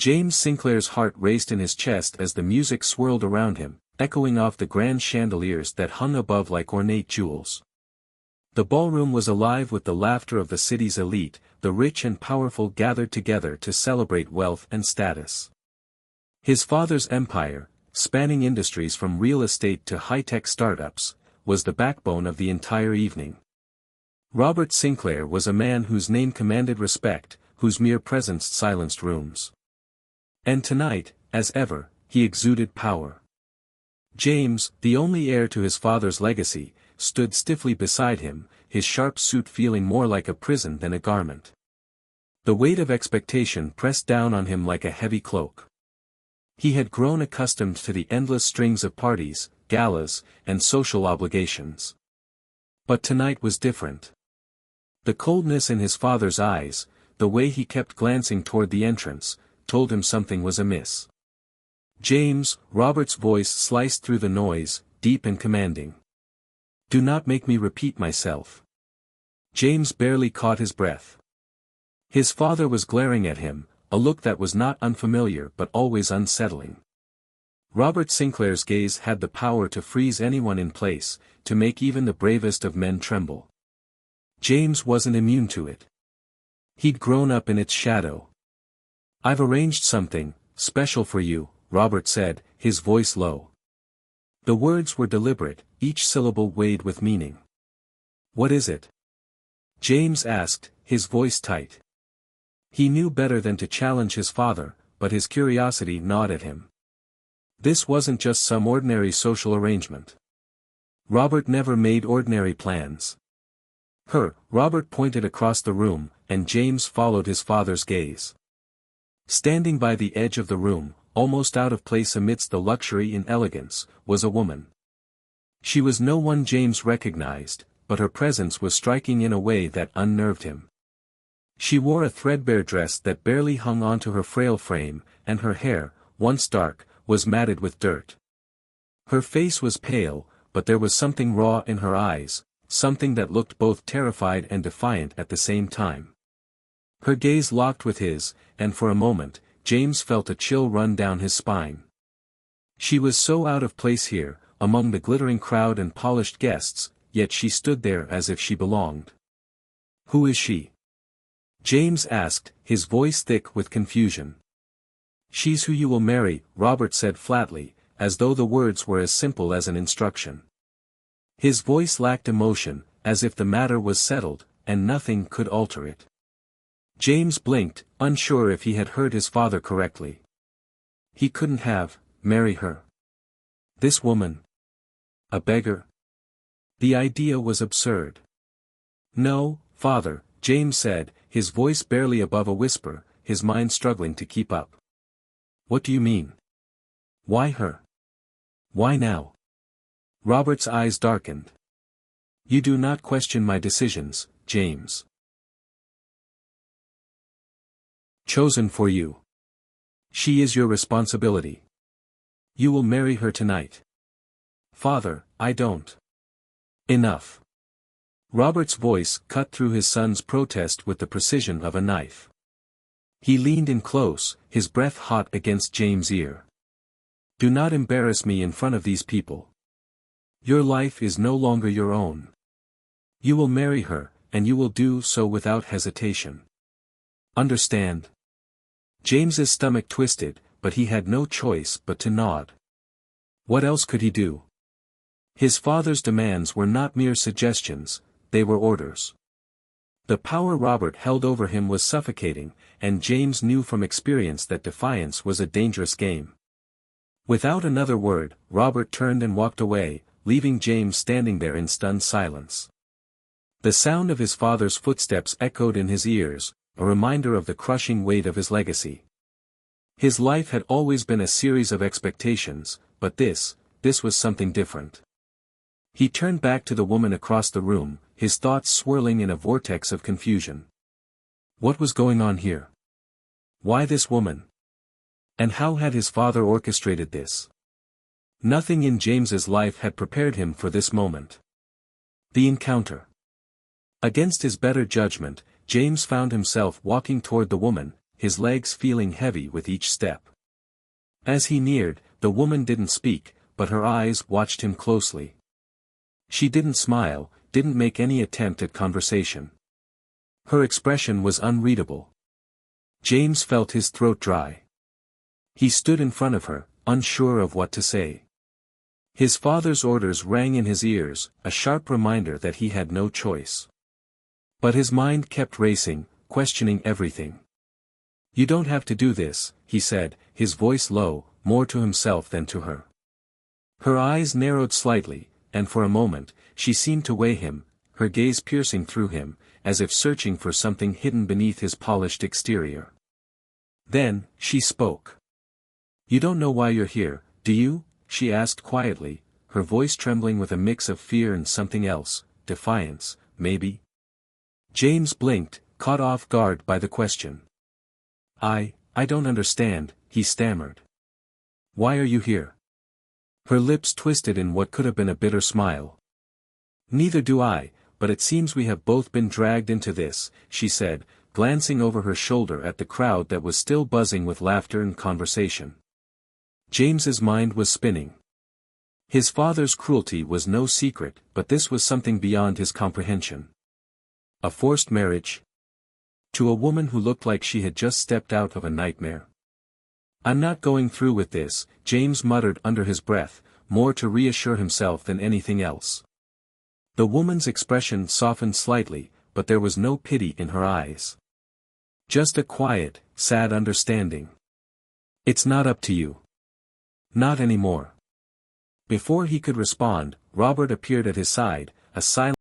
James Sinclair's heart raced in his chest as the music swirled around him, echoing off the grand chandeliers that hung above like ornate jewels. The ballroom was alive with the laughter of the city's elite, the rich and powerful gathered together to celebrate wealth and status. His father's empire, spanning industries from real estate to high-tech startups, was the backbone of the entire evening. Robert Sinclair was a man whose name commanded respect, whose mere presence silenced rooms. And tonight, as ever, he exuded power. James, the only heir to his father's legacy, stood stiffly beside him, his sharp suit feeling more like a prison than a garment. The weight of expectation pressed down on him like a heavy cloak. He had grown accustomed to the endless strings of parties, galas, and social obligations. But tonight was different. The coldness in his father's eyes, the way he kept glancing toward the entrance, told him something was amiss. "James," Robert's voice sliced through the noise, deep and commanding. "Do not make me repeat myself." James barely caught his breath. His father was glaring at him, a look that was not unfamiliar but always unsettling. Robert Sinclair's gaze had the power to freeze anyone in place, to make even the bravest of men tremble. James wasn't immune to it. He'd grown up in its shadow. "I've arranged something special for you," Robert said, his voice low. The words were deliberate, each syllable weighed with meaning. "What is it?" James asked, his voice tight. He knew better than to challenge his father, but his curiosity gnawed at him. This wasn't just some ordinary social arrangement. Robert never made ordinary plans. Robert pointed across the room, and James followed his father's gaze. Standing by the edge of the room, almost out of place amidst the luxury and elegance, was a woman. She was no one James recognized, but her presence was striking in a way that unnerved him. She wore a threadbare dress that barely hung onto her frail frame, and her hair, once dark, was matted with dirt. Her face was pale, but there was something raw in her eyes, something that looked both terrified and defiant at the same time. Her gaze locked with his, and for a moment, James felt a chill run down his spine. She was so out of place here, among the glittering crowd and polished guests, yet she stood there as if she belonged. "Who is she?" James asked, his voice thick with confusion. "She's who you will marry," Robert said flatly, as though the words were as simple as an instruction. His voice lacked emotion, as if the matter was settled, and nothing could alter it. James blinked, unsure if he had heard his father correctly. He couldn't marry her. This woman. A beggar. The idea was absurd. "No, father," James said, his voice barely above a whisper, his mind struggling to keep up. "What do you mean? Why her? Why now?" Robert's eyes darkened. "You do not question my decisions, James. Chosen for you. She is your responsibility. You will marry her tonight." "Father, I don't." "Enough." Robert's voice cut through his son's protest with the precision of a knife. He leaned in close, his breath hot against James' ear. "Do not embarrass me in front of these people. Your life is no longer your own. You will marry her, and you will do so without hesitation. Understand?" James's stomach twisted, but he had no choice but to nod. What else could he do? His father's demands were not mere suggestions, they were orders. The power Robert held over him was suffocating, and James knew from experience that defiance was a dangerous game. Without another word, Robert turned and walked away, leaving James standing there in stunned silence. The sound of his father's footsteps echoed in his ears, a reminder of the crushing weight of his legacy. His life had always been a series of expectations, but this was something different. He turned back to the woman across the room, his thoughts swirling in a vortex of confusion. What was going on here? Why this woman? And how had his father orchestrated this? Nothing in James's life had prepared him for this moment. The encounter. Against his better judgment, James found himself walking toward the woman, his legs feeling heavy with each step. As he neared, the woman didn't speak, but her eyes watched him closely. She didn't smile, didn't make any attempt at conversation. Her expression was unreadable. James felt his throat dry. He stood in front of her, unsure of what to say. His father's orders rang in his ears, a sharp reminder that he had no choice. But his mind kept racing, questioning everything. "You don't have to do this," he said, his voice low, more to himself than to her. Her eyes narrowed slightly, and for a moment, she seemed to weigh him, her gaze piercing through him, as if searching for something hidden beneath his polished exterior. Then, she spoke. "You don't know why you're here, do you?" she asked quietly, her voice trembling with a mix of fear and something else, defiance, maybe. James blinked, caught off guard by the question. I don't understand," he stammered. "Why are you here?" Her lips twisted in what could have been a bitter smile. "Neither do I, but it seems we have both been dragged into this," she said, glancing over her shoulder at the crowd that was still buzzing with laughter and conversation. James's mind was spinning. His father's cruelty was no secret, but this was something beyond his comprehension. A forced marriage? To a woman who looked like she had just stepped out of a nightmare. "I'm not going through with this," James muttered under his breath, more to reassure himself than anything else. The woman's expression softened slightly, but there was no pity in her eyes. Just a quiet, sad understanding. "It's not up to you. Not anymore." Before he could respond, Robert appeared at his side, a silent.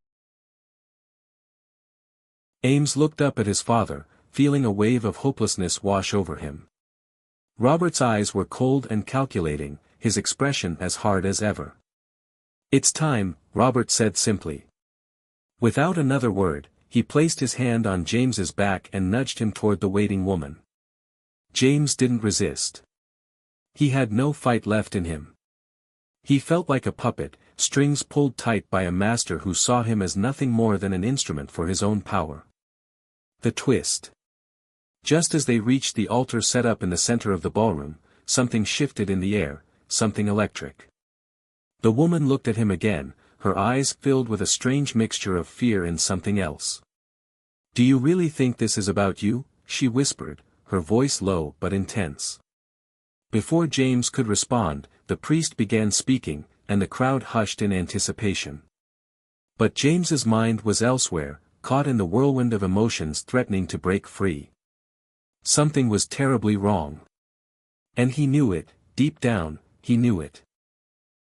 Ames looked up at his father, feeling a wave of hopelessness wash over him. Robert's eyes were cold and calculating, his expression as hard as ever. "It's time," Robert said simply. Without another word, he placed his hand on James's back and nudged him toward the waiting woman. James didn't resist. He had no fight left in him. He felt like a puppet, strings pulled tight by a master who saw him as nothing more than an instrument for his own power. The twist. Just as they reached the altar set up in the center of the ballroom, something shifted in the air, something electric. The woman looked at him again, her eyes filled with a strange mixture of fear and something else. "Do you really think this is about you?" she whispered, her voice low but intense. Before James could respond, the priest began speaking, and the crowd hushed in anticipation. But James's mind was elsewhere, caught in the whirlwind of emotions threatening to break free. Something was terribly wrong. And he knew it, deep down, he knew it.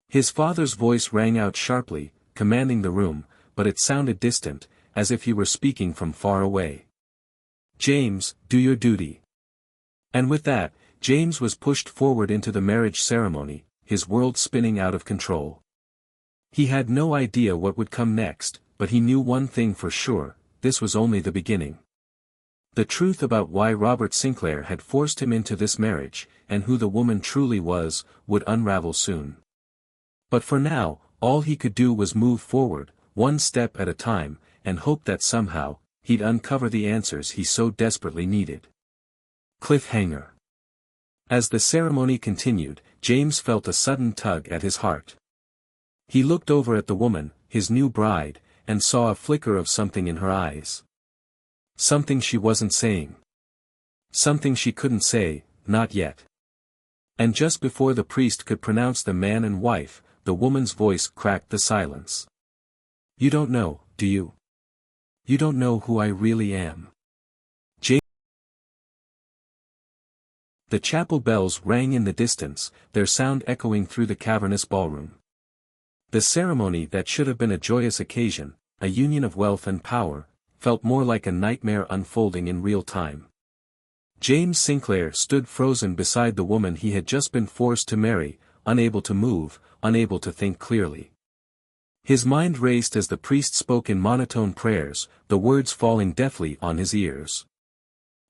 His father's voice rang out sharply, commanding the room, but it sounded distant, as if he were speaking from far away. "James, do your duty." And with that, James was pushed forward into the marriage ceremony, his world spinning out of control. He had no idea what would come next, but he knew one thing for sure: this was only the beginning. The truth about why Robert Sinclair had forced him into this marriage, and who the woman truly was, would unravel soon. But for now, all he could do was move forward, one step at a time, and hope that somehow, he'd uncover the answers he so desperately needed. Cliffhanger. As the ceremony continued, James felt a sudden tug at his heart. He looked over at the woman, his new bride, and saw a flicker of something in her eyes. Something she wasn't saying. Something she couldn't say, not yet. And just before the priest could pronounce them man and wife, the woman's voice cracked the silence. "You don't know, do you? You don't know who I really am." The chapel bells rang in the distance, their sound echoing through the cavernous ballroom. The ceremony that should have been a joyous occasion, a union of wealth and power, felt more like a nightmare unfolding in real time. James Sinclair stood frozen beside the woman he had just been forced to marry, unable to move, unable to think clearly. His mind raced as the priest spoke in monotone prayers, the words falling deafly on his ears.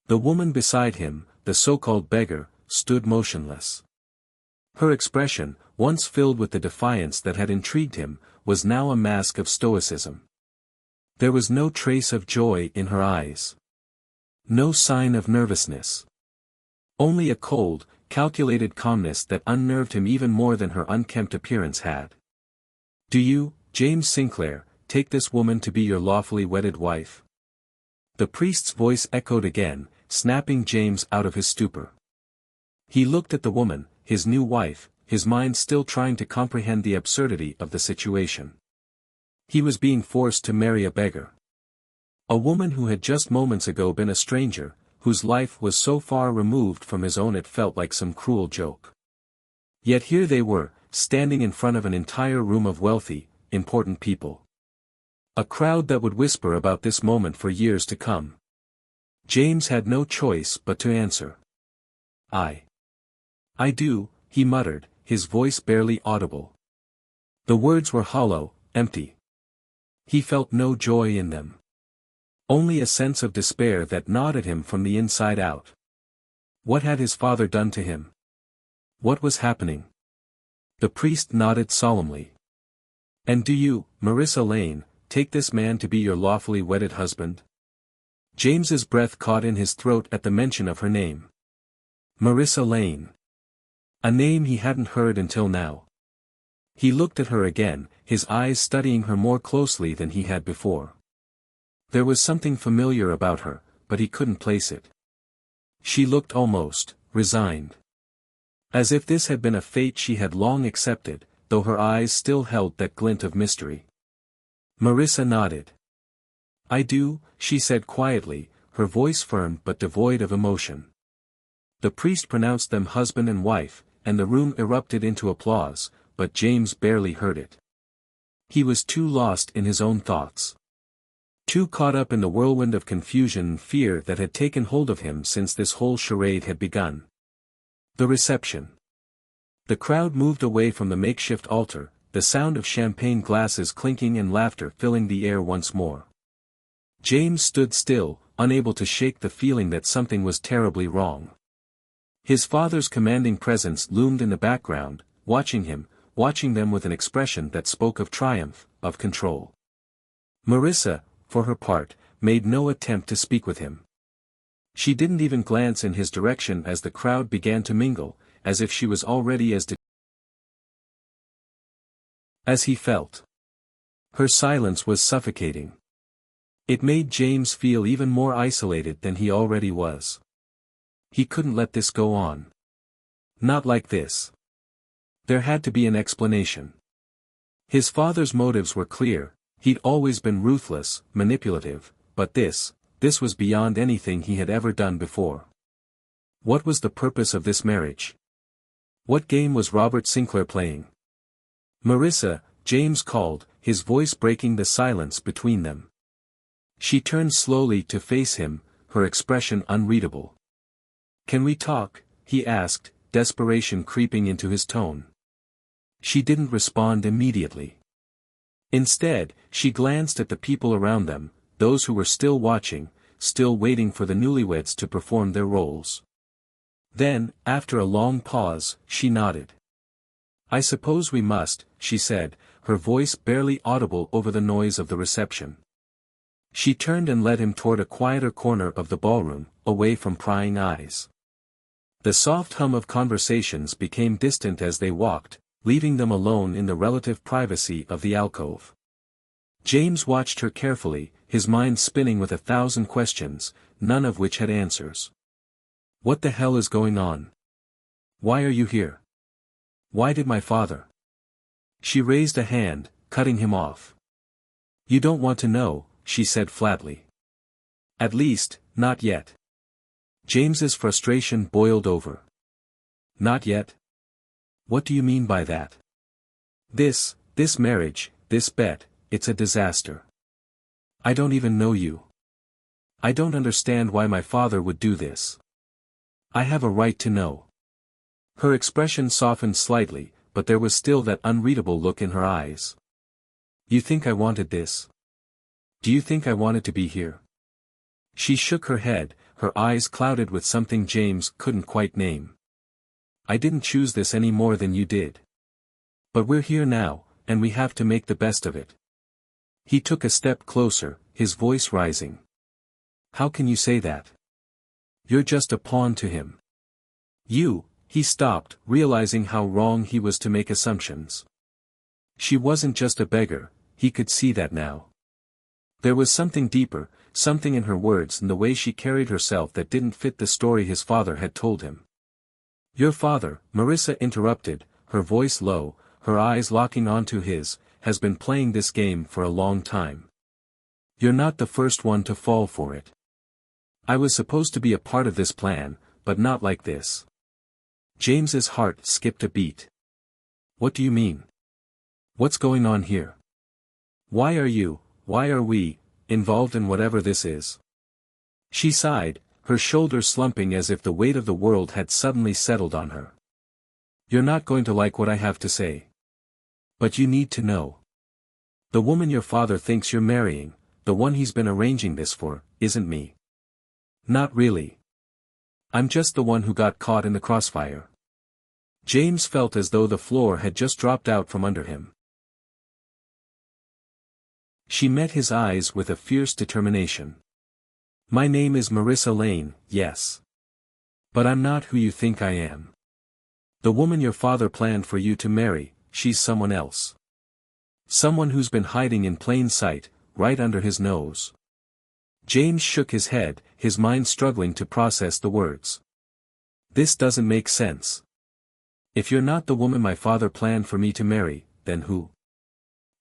The woman beside him, the so-called beggar, stood motionless. Her expression, once filled with the defiance that had intrigued him, was now a mask of stoicism. There was no trace of joy in her eyes. No sign of nervousness. Only a cold, calculated calmness that unnerved him even more than her unkempt appearance had. "Do you, James Sinclair, take this woman to be your lawfully wedded wife?" The priest's voice echoed again, snapping James out of his stupor. He looked at the woman, his new wife, his mind still trying to comprehend the absurdity of the situation. He was being forced to marry a beggar. A woman who had just moments ago been a stranger, whose life was so far removed from his own it felt like some cruel joke. Yet here they were, standing in front of an entire room of wealthy, important people. A crowd that would whisper about this moment for years to come. James had no choice but to answer. I do," he muttered, his voice barely audible. The words were hollow, empty. He felt no joy in them. Only a sense of despair that gnawed at him from the inside out. What had his father done to him? What was happening? The priest nodded solemnly. "And do you, Marissa Lane, take this man to be your lawfully wedded husband?" James's breath caught in his throat at the mention of her name. Marissa Lane. A name he hadn't heard until now. He looked at her again, his eyes studying her more closely than he had before. There was something familiar about her, but he couldn't place it. She looked almost resigned. As if this had been a fate she had long accepted, though her eyes still held that glint of mystery. Marissa nodded. "I do," she said quietly, her voice firm but devoid of emotion. The priest pronounced them husband and wife, and the room erupted into applause, but James barely heard it. He was too lost in his own thoughts. Too caught up in the whirlwind of confusion and fear that had taken hold of him since this whole charade had begun. The reception. The crowd moved away from the makeshift altar, the sound of champagne glasses clinking and laughter filling the air once more. James stood still, unable to shake the feeling that something was terribly wrong. His father's commanding presence loomed in the background, watching them with an expression that spoke of triumph, of control. Marissa, for her part, made no attempt to speak with him. She didn't even glance in his direction as the crowd began to mingle, as if she was already as he felt. Her silence was suffocating. It made James feel even more isolated than he already was. He couldn't let this go on. Not like this. There had to be an explanation. His father's motives were clear, he'd always been ruthless, manipulative, but this was beyond anything he had ever done before. What was the purpose of this marriage? What game was Robert Sinclair playing? "Marissa," James called, his voice breaking the silence between them. She turned slowly to face him, her expression unreadable. "Can we talk?" he asked, desperation creeping into his tone. She didn't respond immediately. Instead, she glanced at the people around them, those who were still watching, still waiting for the newlyweds to perform their roles. Then, after a long pause, she nodded. "I suppose we must," she said, her voice barely audible over the noise of the reception. She turned and led him toward a quieter corner of the ballroom, away from prying eyes. The soft hum of conversations became distant as they walked, leaving them alone in the relative privacy of the alcove. James watched her carefully, his mind spinning with 1,000 questions, none of which had answers. What the hell is going on? Why are you here? Why did my father? She raised a hand, cutting him off. You don't want to know, she said flatly. At least, not yet. James's frustration boiled over. Not yet? What do you mean by that? This marriage, this bet, it's a disaster. I don't even know you. I don't understand why my father would do this. I have a right to know. Her expression softened slightly, but there was still that unreadable look in her eyes. You think I wanted this? Do you think I wanted to be here? She shook her head, her eyes clouded with something James couldn't quite name. I didn't choose this any more than you did. But we're here now, and we have to make the best of it. He took a step closer, his voice rising. How can you say that? You're just a pawn to him. He stopped, realizing how wrong he was to make assumptions. She wasn't just a beggar, he could see that now. There was something deeper, something in her words and the way she carried herself that didn't fit the story his father had told him. Your father, Marissa interrupted, her voice low, her eyes locking onto his, has been playing this game for a long time. You're not the first one to fall for it. I was supposed to be a part of this plan, but not like this. James's heart skipped a beat. What do you mean? What's going on here? Why are we, involved in whatever this is? She sighed, her shoulders slumping as if the weight of the world had suddenly settled on her. You're not going to like what I have to say. But you need to know. The woman your father thinks you're marrying, the one he's been arranging this for, isn't me. Not really. I'm just the one who got caught in the crossfire. James felt as though the floor had just dropped out from under him. She met his eyes with a fierce determination. My name is Marissa Lane, yes. But I'm not who you think I am. The woman your father planned for you to marry, she's someone else. Someone who's been hiding in plain sight, right under his nose. James shook his head, his mind struggling to process the words. This doesn't make sense. If you're not the woman my father planned for me to marry, then who?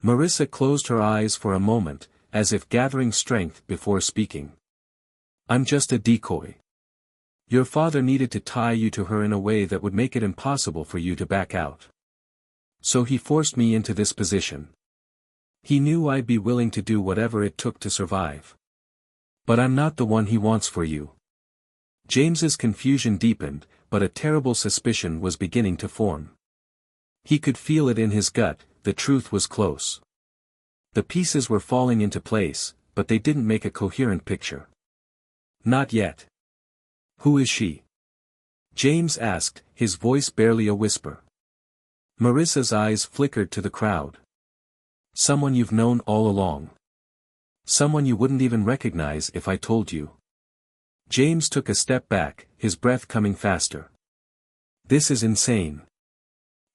Marissa closed her eyes for a moment, as if gathering strength before speaking. I'm just a decoy. Your father needed to tie you to her in a way that would make it impossible for you to back out. So he forced me into this position. He knew I'd be willing to do whatever it took to survive. But I'm not the one he wants for you. James's confusion deepened, but a terrible suspicion was beginning to form. He could feel it in his gut, the truth was close. The pieces were falling into place, but they didn't make a coherent picture. Not yet. Who is she? James asked, his voice barely a whisper. Marissa's eyes flickered to the crowd. Someone you've known all along. Someone you wouldn't even recognize if I told you. James took a step back, his breath coming faster. This is insane.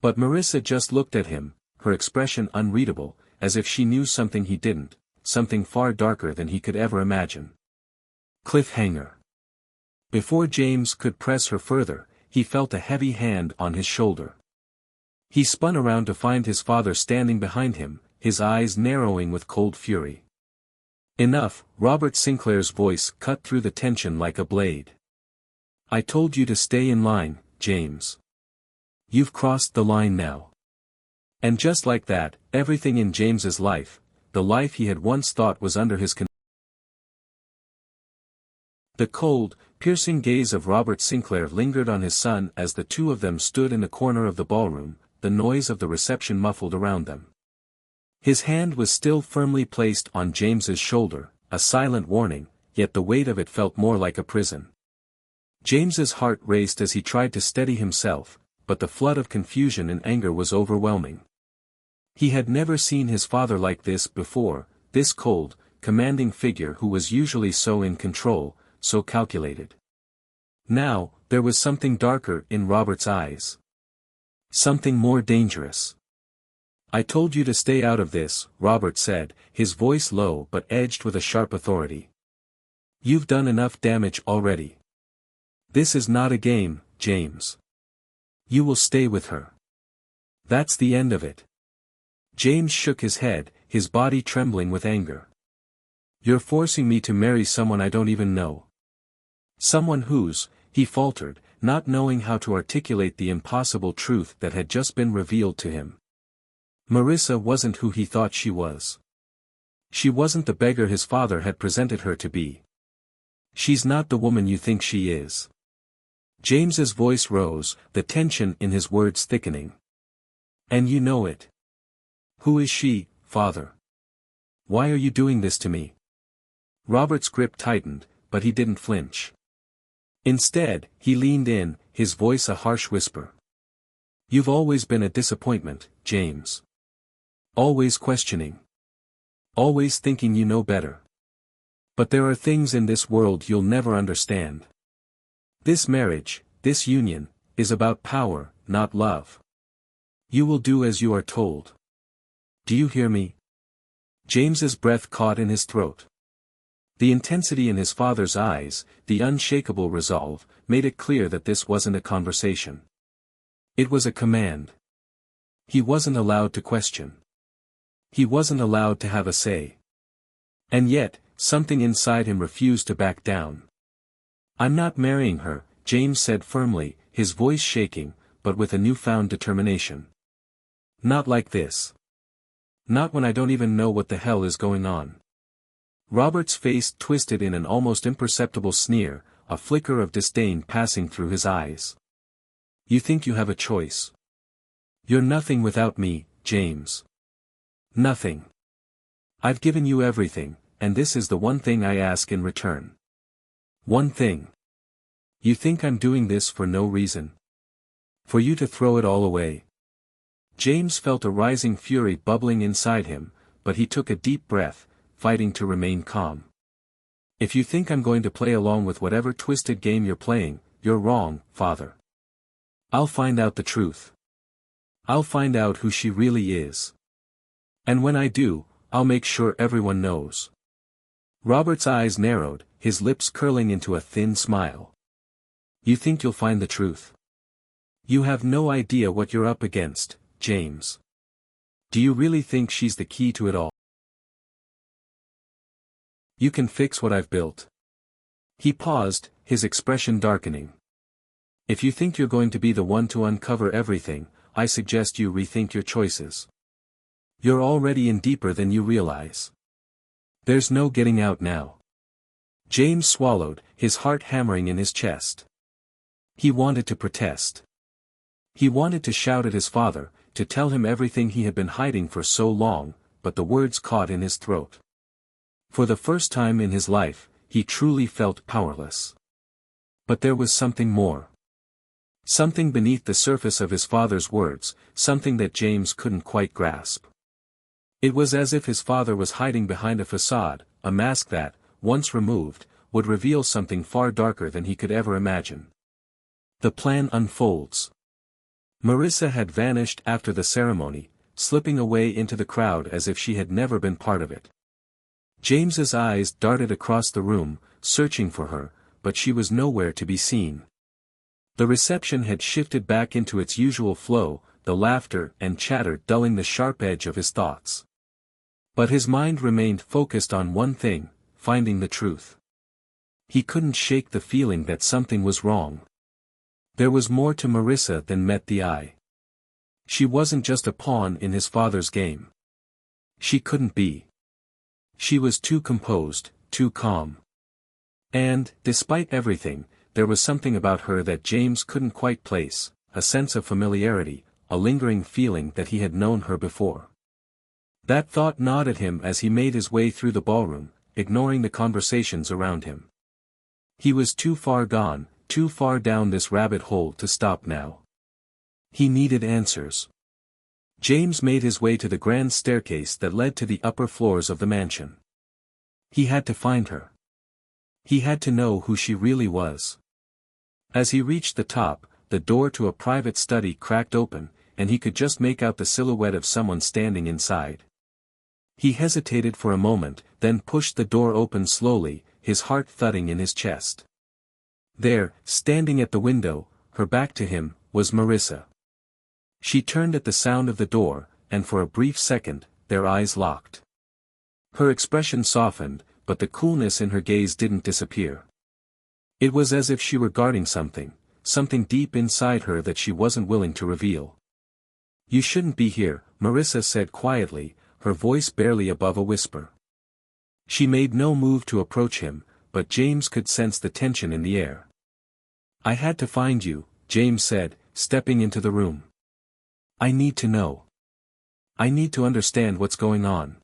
But Marissa just looked at him, her expression unreadable, as if she knew something he didn't, something far darker than he could ever imagine. Cliffhanger. Before James could press her further, he felt a heavy hand on his shoulder. He spun around to find his father standing behind him, his eyes narrowing with cold fury. Enough, Robert Sinclair's voice cut through the tension like a blade. I told you to stay in line, James. You've crossed the line now. And just like that, everything in James's life, the life he had once thought was under his control. The cold, piercing gaze of Robert Sinclair lingered on his son as the two of them stood in the corner of the ballroom, the noise of the reception muffled around them. His hand was still firmly placed on James's shoulder, a silent warning, yet the weight of it felt more like a prison. James's heart raced as he tried to steady himself, but the flood of confusion and anger was overwhelming. He had never seen his father like this before, this cold, commanding figure who was usually so in control, so calculated. Now, there was something darker in Robert's eyes. Something more dangerous. I told you to stay out of this, Robert said, his voice low but edged with a sharp authority. You've done enough damage already. This is not a game, James. You will stay with her. That's the end of it. James shook his head, his body trembling with anger. You're forcing me to marry someone I don't even know. Someone who's, he faltered, not knowing how to articulate the impossible truth that had just been revealed to him. Marissa wasn't who he thought she was. She wasn't the beggar his father had presented her to be. She's not the woman you think she is. James's voice rose, the tension in his words thickening. And you know it. Who is she, father? Why are you doing this to me? Robert's grip tightened, but he didn't flinch. Instead, he leaned in, his voice a harsh whisper. You've always been a disappointment, James. Always questioning. Always thinking you know better. But there are things in this world you'll never understand. This marriage, this union, is about power, not love. You will do as you are told. Do you hear me? James's breath caught in his throat. The intensity in his father's eyes, the unshakable resolve, made it clear that this wasn't a conversation. It was a command. He wasn't allowed to question. He wasn't allowed to have a say. And yet, something inside him refused to back down. I'm not marrying her, James said firmly, his voice shaking, but with a newfound determination. Not like this. Not when I don't even know what the hell is going on. Robert's face twisted in an almost imperceptible sneer, a flicker of disdain passing through his eyes. You think you have a choice. You're nothing without me, James. Nothing. I've given you everything, and this is the one thing I ask in return. One thing. You think I'm doing this for no reason? For you to throw it all away? James felt a rising fury bubbling inside him, but he took a deep breath, fighting to remain calm. If you think I'm going to play along with whatever twisted game you're playing, you're wrong, Father. I'll find out the truth. I'll find out who she really is. And when I do, I'll make sure everyone knows. Robert's eyes narrowed, his lips curling into a thin smile. You think you'll find the truth? You have no idea what you're up against, James. Do you really think she's the key to it all? You can fix what I've built. He paused, his expression darkening. If you think you're going to be the one to uncover everything, I suggest you rethink your choices. You're already in deeper than you realize. There's no getting out now. James swallowed, his heart hammering in his chest. He wanted to protest. He wanted to shout at his father, to tell him everything he had been hiding for so long, but the words caught in his throat. For the first time in his life, he truly felt powerless. But there was something more. Something beneath the surface of his father's words, something that James couldn't quite grasp. It was as if his father was hiding behind a facade, a mask that, once removed, would reveal something far darker than he could ever imagine. The plan unfolds. Marissa had vanished after the ceremony, slipping away into the crowd as if she had never been part of it. James's eyes darted across the room, searching for her, but she was nowhere to be seen. The reception had shifted back into its usual flow, the laughter and chatter dulling the sharp edge of his thoughts. But his mind remained focused on one thing, finding the truth. He couldn't shake the feeling that something was wrong. There was more to Marissa than met the eye. She wasn't just a pawn in his father's game. She couldn't be. She was too composed, too calm. And, despite everything, there was something about her that James couldn't quite place, a sense of familiarity, a lingering feeling that he had known her before. That thought gnawed at him as he made his way through the ballroom, ignoring the conversations around him. He was too far gone, too far down this rabbit hole to stop now. He needed answers. James made his way to the grand staircase that led to the upper floors of the mansion. He had to find her. He had to know who she really was. As he reached the top, the door to a private study cracked open, and he could just make out the silhouette of someone standing inside. He hesitated for a moment, then pushed the door open slowly, his heart thudding in his chest. There, standing at the window, her back to him, was Marissa. She turned at the sound of the door, and for a brief second, their eyes locked. Her expression softened, but the coolness in her gaze didn't disappear. It was as if she were guarding something, something deep inside her that she wasn't willing to reveal. You shouldn't be here, Marissa said quietly, her voice barely above a whisper. She made no move to approach him, but James could sense the tension in the air. I had to find you, James said, stepping into the room. I need to know. I need to understand what's going on.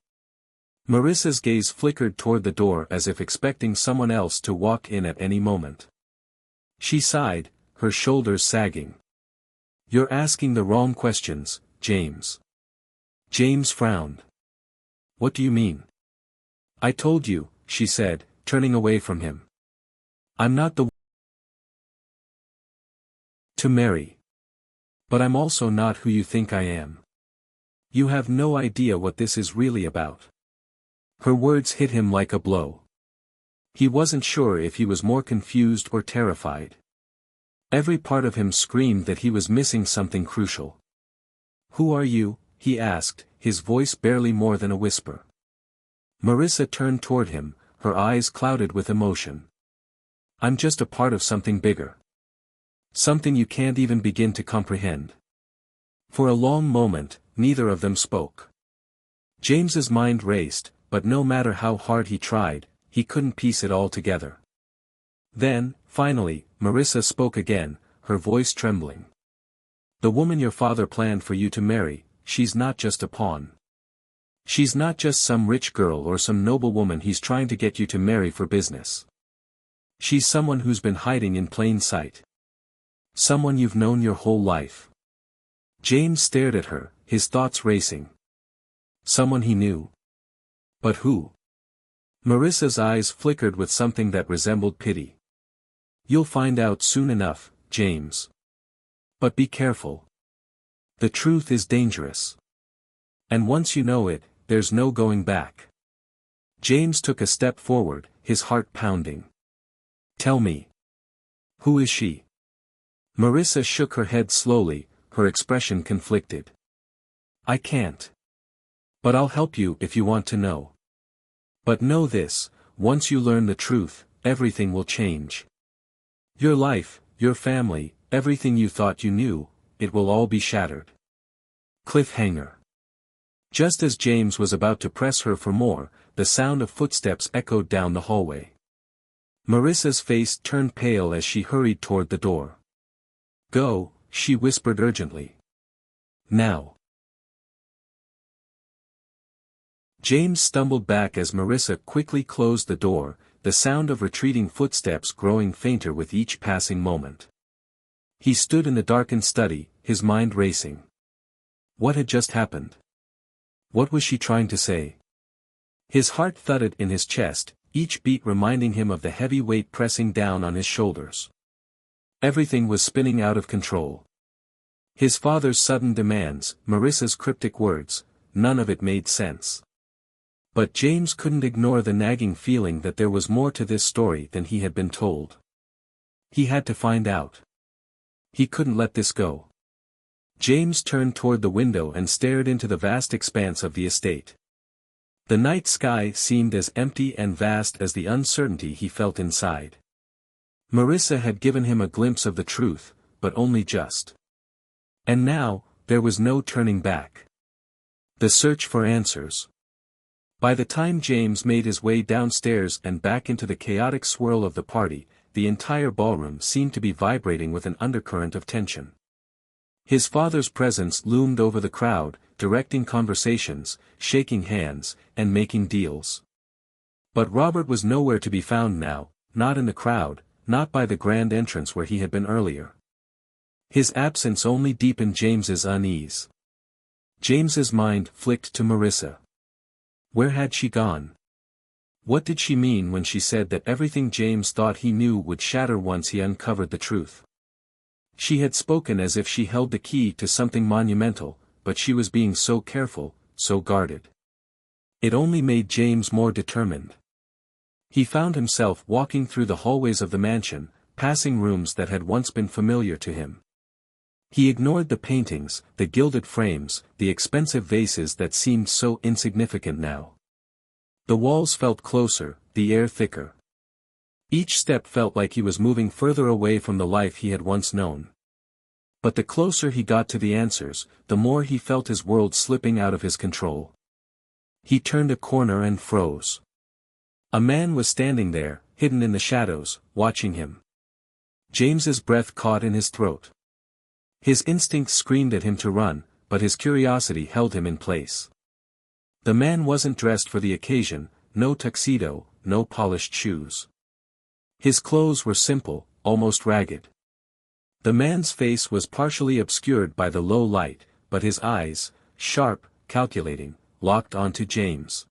Marissa's gaze flickered toward the door as if expecting someone else to walk in at any moment. She sighed, her shoulders sagging. You're asking the wrong questions, James. James frowned. What do you mean? I told you, she said, turning away from him. I'm not the To marry. But I'm also not who you think I am. You have no idea what this is really about. Her words hit him like a blow. He wasn't sure if he was more confused or terrified. Every part of him screamed that he was missing something crucial. Who are you? He asked, his voice barely more than a whisper. Marissa turned toward him, her eyes clouded with emotion. I'm just a part of something bigger. Something you can't even begin to comprehend. For a long moment, neither of them spoke. James's mind raced, but no matter how hard he tried, he couldn't piece it all together. Then, finally, Marissa spoke again, her voice trembling. The woman your father planned for you to marry, she's not just a pawn. She's not just some rich girl or some noble woman he's trying to get you to marry for business. She's someone who's been hiding in plain sight. Someone you've known your whole life. James stared at her, his thoughts racing. Someone he knew. But who? Marissa's eyes flickered with something that resembled pity. You'll find out soon enough, James. But be careful. The truth is dangerous. And once you know it, there's no going back. James took a step forward, his heart pounding. Tell me. Who is she? Marissa shook her head slowly, her expression conflicted. I can't. But I'll help you if you want to know. But know this, once you learn the truth, everything will change. Your life, your family, everything you thought you knew, it will all be shattered. Cliffhanger. Just as James was about to press her for more, the sound of footsteps echoed down the hallway. Marissa's face turned pale as she hurried toward the door. Go, she whispered urgently. Now. James stumbled back as Marissa quickly closed the door, the sound of retreating footsteps growing fainter with each passing moment. He stood in the darkened study, his mind racing. What had just happened? What was she trying to say? His heart thudded in his chest, each beat reminding him of the heavy weight pressing down on his shoulders. Everything was spinning out of control. His father's sudden demands, Marissa's cryptic words, none of it made sense. But James couldn't ignore the nagging feeling that there was more to this story than he had been told. He had to find out. He couldn't let this go. James turned toward the window and stared into the vast expanse of the estate. The night sky seemed as empty and vast as the uncertainty he felt inside. Marissa had given him a glimpse of the truth, but only just. And now, there was no turning back. The search for answers. By the time James made his way downstairs and back into the chaotic swirl of the party, the entire ballroom seemed to be vibrating with an undercurrent of tension. His father's presence loomed over the crowd, directing conversations, shaking hands, and making deals. But Robert was nowhere to be found now, not in the crowd, not by the grand entrance where he had been earlier. His absence only deepened James's unease. James's mind flicked to Marissa. Where had she gone? What did she mean when she said that everything James thought he knew would shatter once he uncovered the truth? She had spoken as if she held the key to something monumental, but she was being so careful, so guarded. It only made James more determined. He found himself walking through the hallways of the mansion, passing rooms that had once been familiar to him. He ignored the paintings, the gilded frames, the expensive vases that seemed so insignificant now. The walls felt closer, the air thicker. Each step felt like he was moving further away from the life he had once known. But the closer he got to the answers, the more he felt his world slipping out of his control. He turned a corner and froze. A man was standing there, hidden in the shadows, watching him. James's breath caught in his throat. His instincts screamed at him to run, but his curiosity held him in place. The man wasn't dressed for the occasion, no tuxedo, no polished shoes. His clothes were simple, almost ragged. The man's face was partially obscured by the low light, but his eyes, sharp, calculating, locked onto James.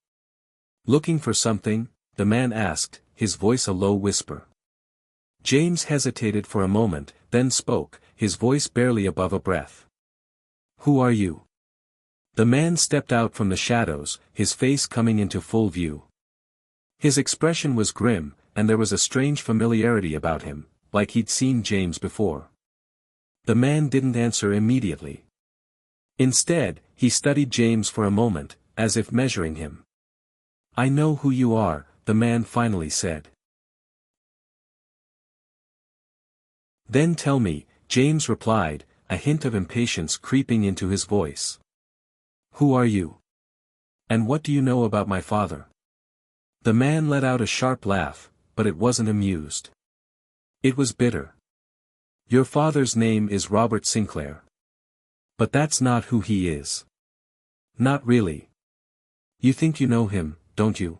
Looking for something? The man asked, his voice a low whisper. James hesitated for a moment, then spoke, his voice barely above a breath. "Who are you?" The man stepped out from the shadows, his face coming into full view. His expression was grim, and there was a strange familiarity about him, like he'd seen James before. The man didn't answer immediately. Instead, he studied James for a moment, as if measuring him. "I know who you are," the man finally said. "Then tell me," James replied, a hint of impatience creeping into his voice. "Who are you? And what do you know about my father?" The man let out a sharp laugh, but it wasn't amused. It was bitter. "Your father's name is Robert Sinclair. But that's not who he is." "Not really. You think you know him, don't you?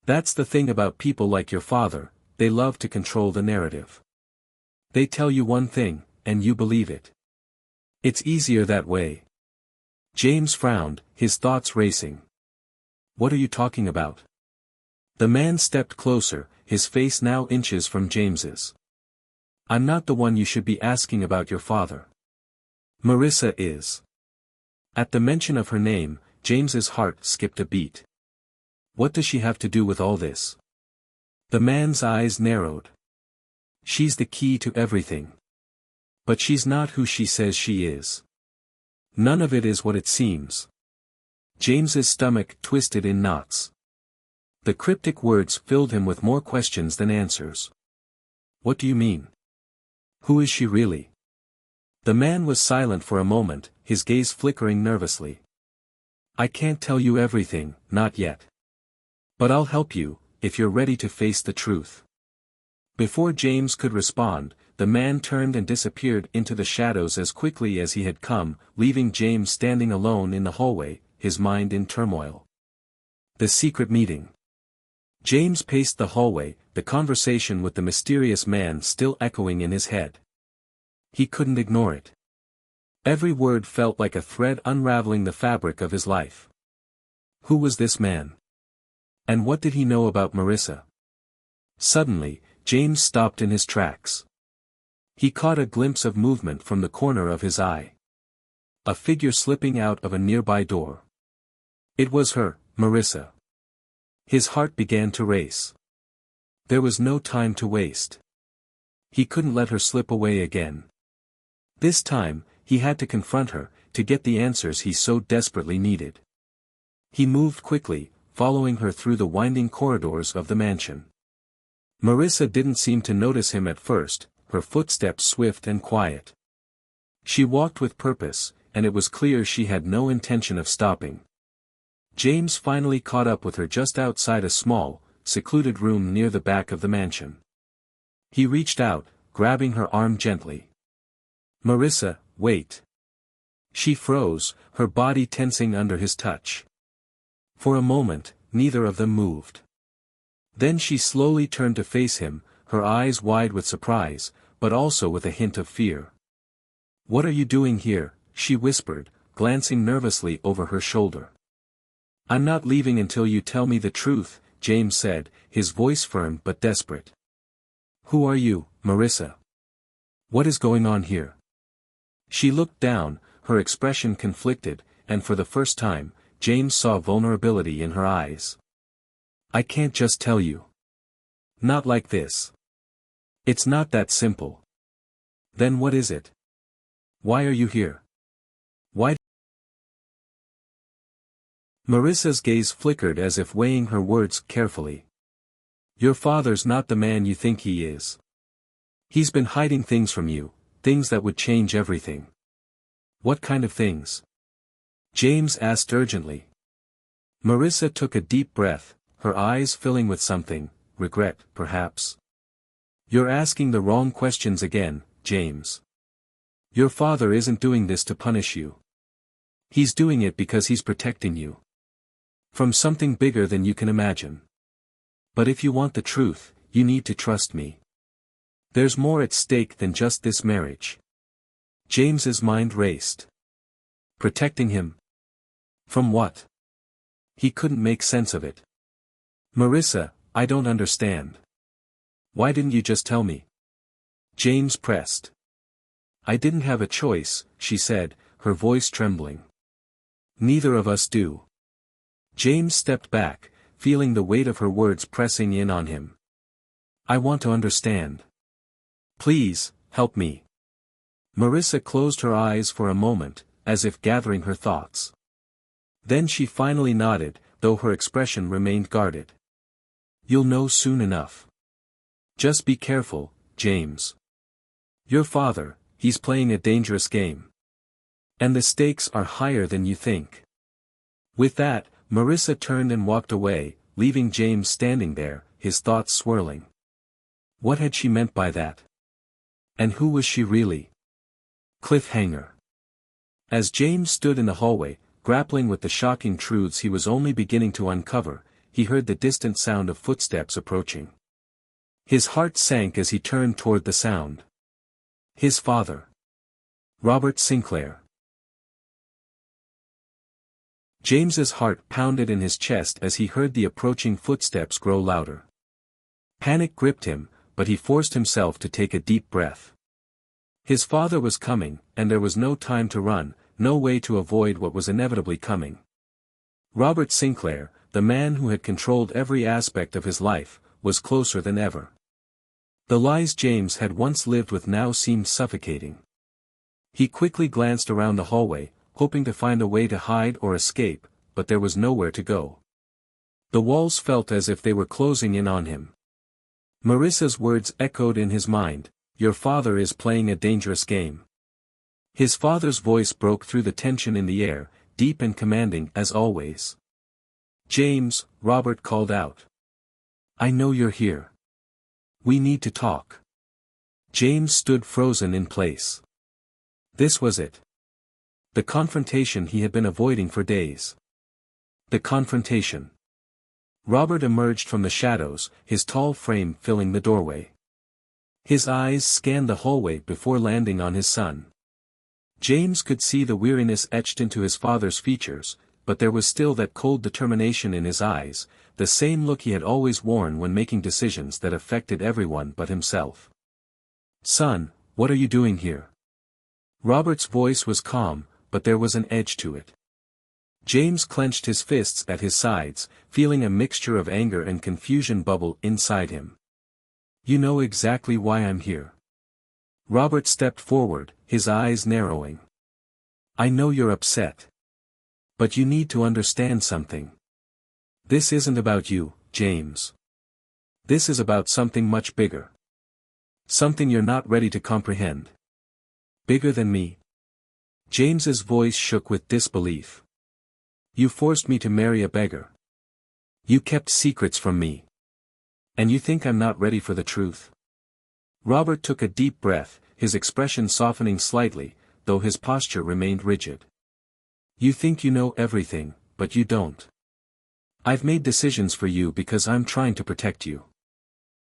That's the thing about people like your father, they love to control the narrative. They tell you one thing, and you believe it. It's easier that way." James frowned, his thoughts racing. "What are you talking about?" The man stepped closer, his face now inches from James's. "I'm not the one you should be asking about your father. Marissa is." At the mention of her name, James's heart skipped a beat. What does she have to do with all this? The man's eyes narrowed. "She's the key to everything. But she's not who she says she is. None of it is what it seems." James's stomach twisted in knots. The cryptic words filled him with more questions than answers. "What do you mean? Who is she really?" The man was silent for a moment, his gaze flickering nervously. "I can't tell you everything, not yet. But I'll help you, if you're ready to face the truth." Before James could respond, the man turned and disappeared into the shadows as quickly as he had come, leaving James standing alone in the hallway, his mind in turmoil. The secret meeting. James paced the hallway, the conversation with the mysterious man still echoing in his head. He couldn't ignore it. Every word felt like a thread unraveling the fabric of his life. Who was this man? And what did he know about Marissa? Suddenly, James stopped in his tracks. He caught a glimpse of movement from the corner of his eye. A figure slipping out of a nearby door. It was her, Marissa. His heart began to race. There was no time to waste. He couldn't let her slip away again. This time, he had to confront her, to get the answers he so desperately needed. He moved quickly, following her through the winding corridors of the mansion. Marissa didn't seem to notice him at first, her footsteps swift and quiet. She walked with purpose, and it was clear she had no intention of stopping. James finally caught up with her just outside a small, secluded room near the back of the mansion. He reached out, grabbing her arm gently. "Marissa, wait." She froze, her body tensing under his touch. For a moment, neither of them moved. Then she slowly turned to face him, her eyes wide with surprise, but also with a hint of fear. "What are you doing here?" she whispered, glancing nervously over her shoulder. "I'm not leaving until you tell me the truth," James said, his voice firm but desperate. "Who are you, Marissa? What is going on here?" She looked down, her expression conflicted, and for the first time, James saw vulnerability in her eyes. "I can't just tell you. Not like this. It's not that simple." "Then what is it? Why are you here? Why?" Marissa's gaze flickered as if weighing her words carefully. "Your father's not the man you think he is. He's been hiding things from you, things that would change everything." "What kind of things?" James asked urgently. Marissa took a deep breath, her eyes filling with something, regret, perhaps. "You're asking the wrong questions again, James. Your father isn't doing this to punish you. He's doing it because he's protecting you. From something bigger than you can imagine. But if you want the truth, you need to trust me. There's more at stake than just this marriage." James's mind raced. Protecting him? From what? He couldn't make sense of it. "Marissa, I don't understand. Why didn't you just tell me?" James pressed. I didn't have a choice, she said, her voice trembling. Neither of us do. James stepped back, feeling the weight of her words pressing in on him. I want to understand. Please, help me. Marissa closed her eyes for a moment, as if gathering her thoughts. Then she finally nodded, though her expression remained guarded. You'll know soon enough. Just be careful, James. Your father, he's playing a dangerous game. And the stakes are higher than you think. With that, Marissa turned and walked away, leaving James standing there, his thoughts swirling. What had she meant by that? And who was she really? Cliffhanger. As James stood in the hallway, grappling with the shocking truths he was only beginning to uncover, he heard the distant sound of footsteps approaching. His heart sank as he turned toward the sound. His father. Robert Sinclair. James's heart pounded in his chest as he heard the approaching footsteps grow louder. Panic gripped him, but he forced himself to take a deep breath. His father was coming, and there was no time to run, no way to avoid what was inevitably coming. Robert Sinclair, the man who had controlled every aspect of his life, was closer than ever. The lies James had once lived with now seemed suffocating. He quickly glanced around the hallway, hoping to find a way to hide or escape, but there was nowhere to go. The walls felt as if they were closing in on him. Marissa's words echoed in his mind, "Your father is playing a dangerous game." His father's voice broke through the tension in the air, deep and commanding as always. "James," Robert called out. "I know you're here. We need to talk." James stood frozen in place. This was it. The confrontation he had been avoiding for days. The confrontation. Robert emerged from the shadows, his tall frame filling the doorway. His eyes scanned the hallway before landing on his son. James could see the weariness etched into his father's features, but there was still that cold determination in his eyes, the same look he had always worn when making decisions that affected everyone but himself. "Son, what are you doing here?" Robert's voice was calm, but there was an edge to it. James clenched his fists at his sides, feeling a mixture of anger and confusion bubble inside him. "You know exactly why I'm here." Robert stepped forward, his eyes narrowing. "I know you're upset. But you need to understand something. This isn't about you, James. This is about something much bigger. Something you're not ready to comprehend. Bigger than me." James's voice shook with disbelief. "You forced me to marry a beggar. You kept secrets from me. And you think I'm not ready for the truth?" Robert took a deep breath, his expression softening slightly, though his posture remained rigid. "You think you know everything, but you don't. I've made decisions for you because I'm trying to protect you.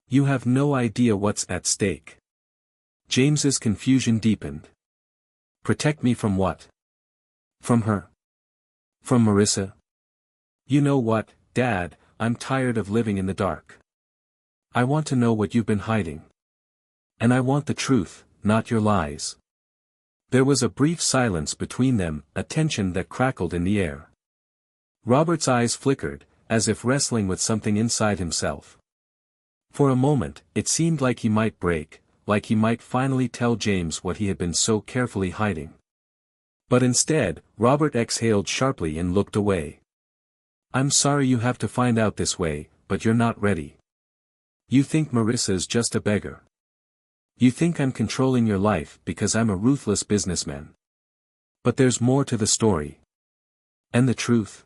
You have no idea what's at stake." James's confusion deepened. "Protect me from what?" "From her. From Marissa. You know what, Dad, I'm tired of living in the dark. I want to know what you've been hiding. And I want the truth, not your lies." There was a brief silence between them, a tension that crackled in the air. Robert's eyes flickered, as if wrestling with something inside himself. For a moment, it seemed like he might break, like he might finally tell James what he had been so carefully hiding. But instead, Robert exhaled sharply and looked away. "I'm sorry you have to find out this way, but you're not ready. You think Marissa's just a beggar. You think I'm controlling your life because I'm a ruthless businessman. But there's more to the story. And the truth."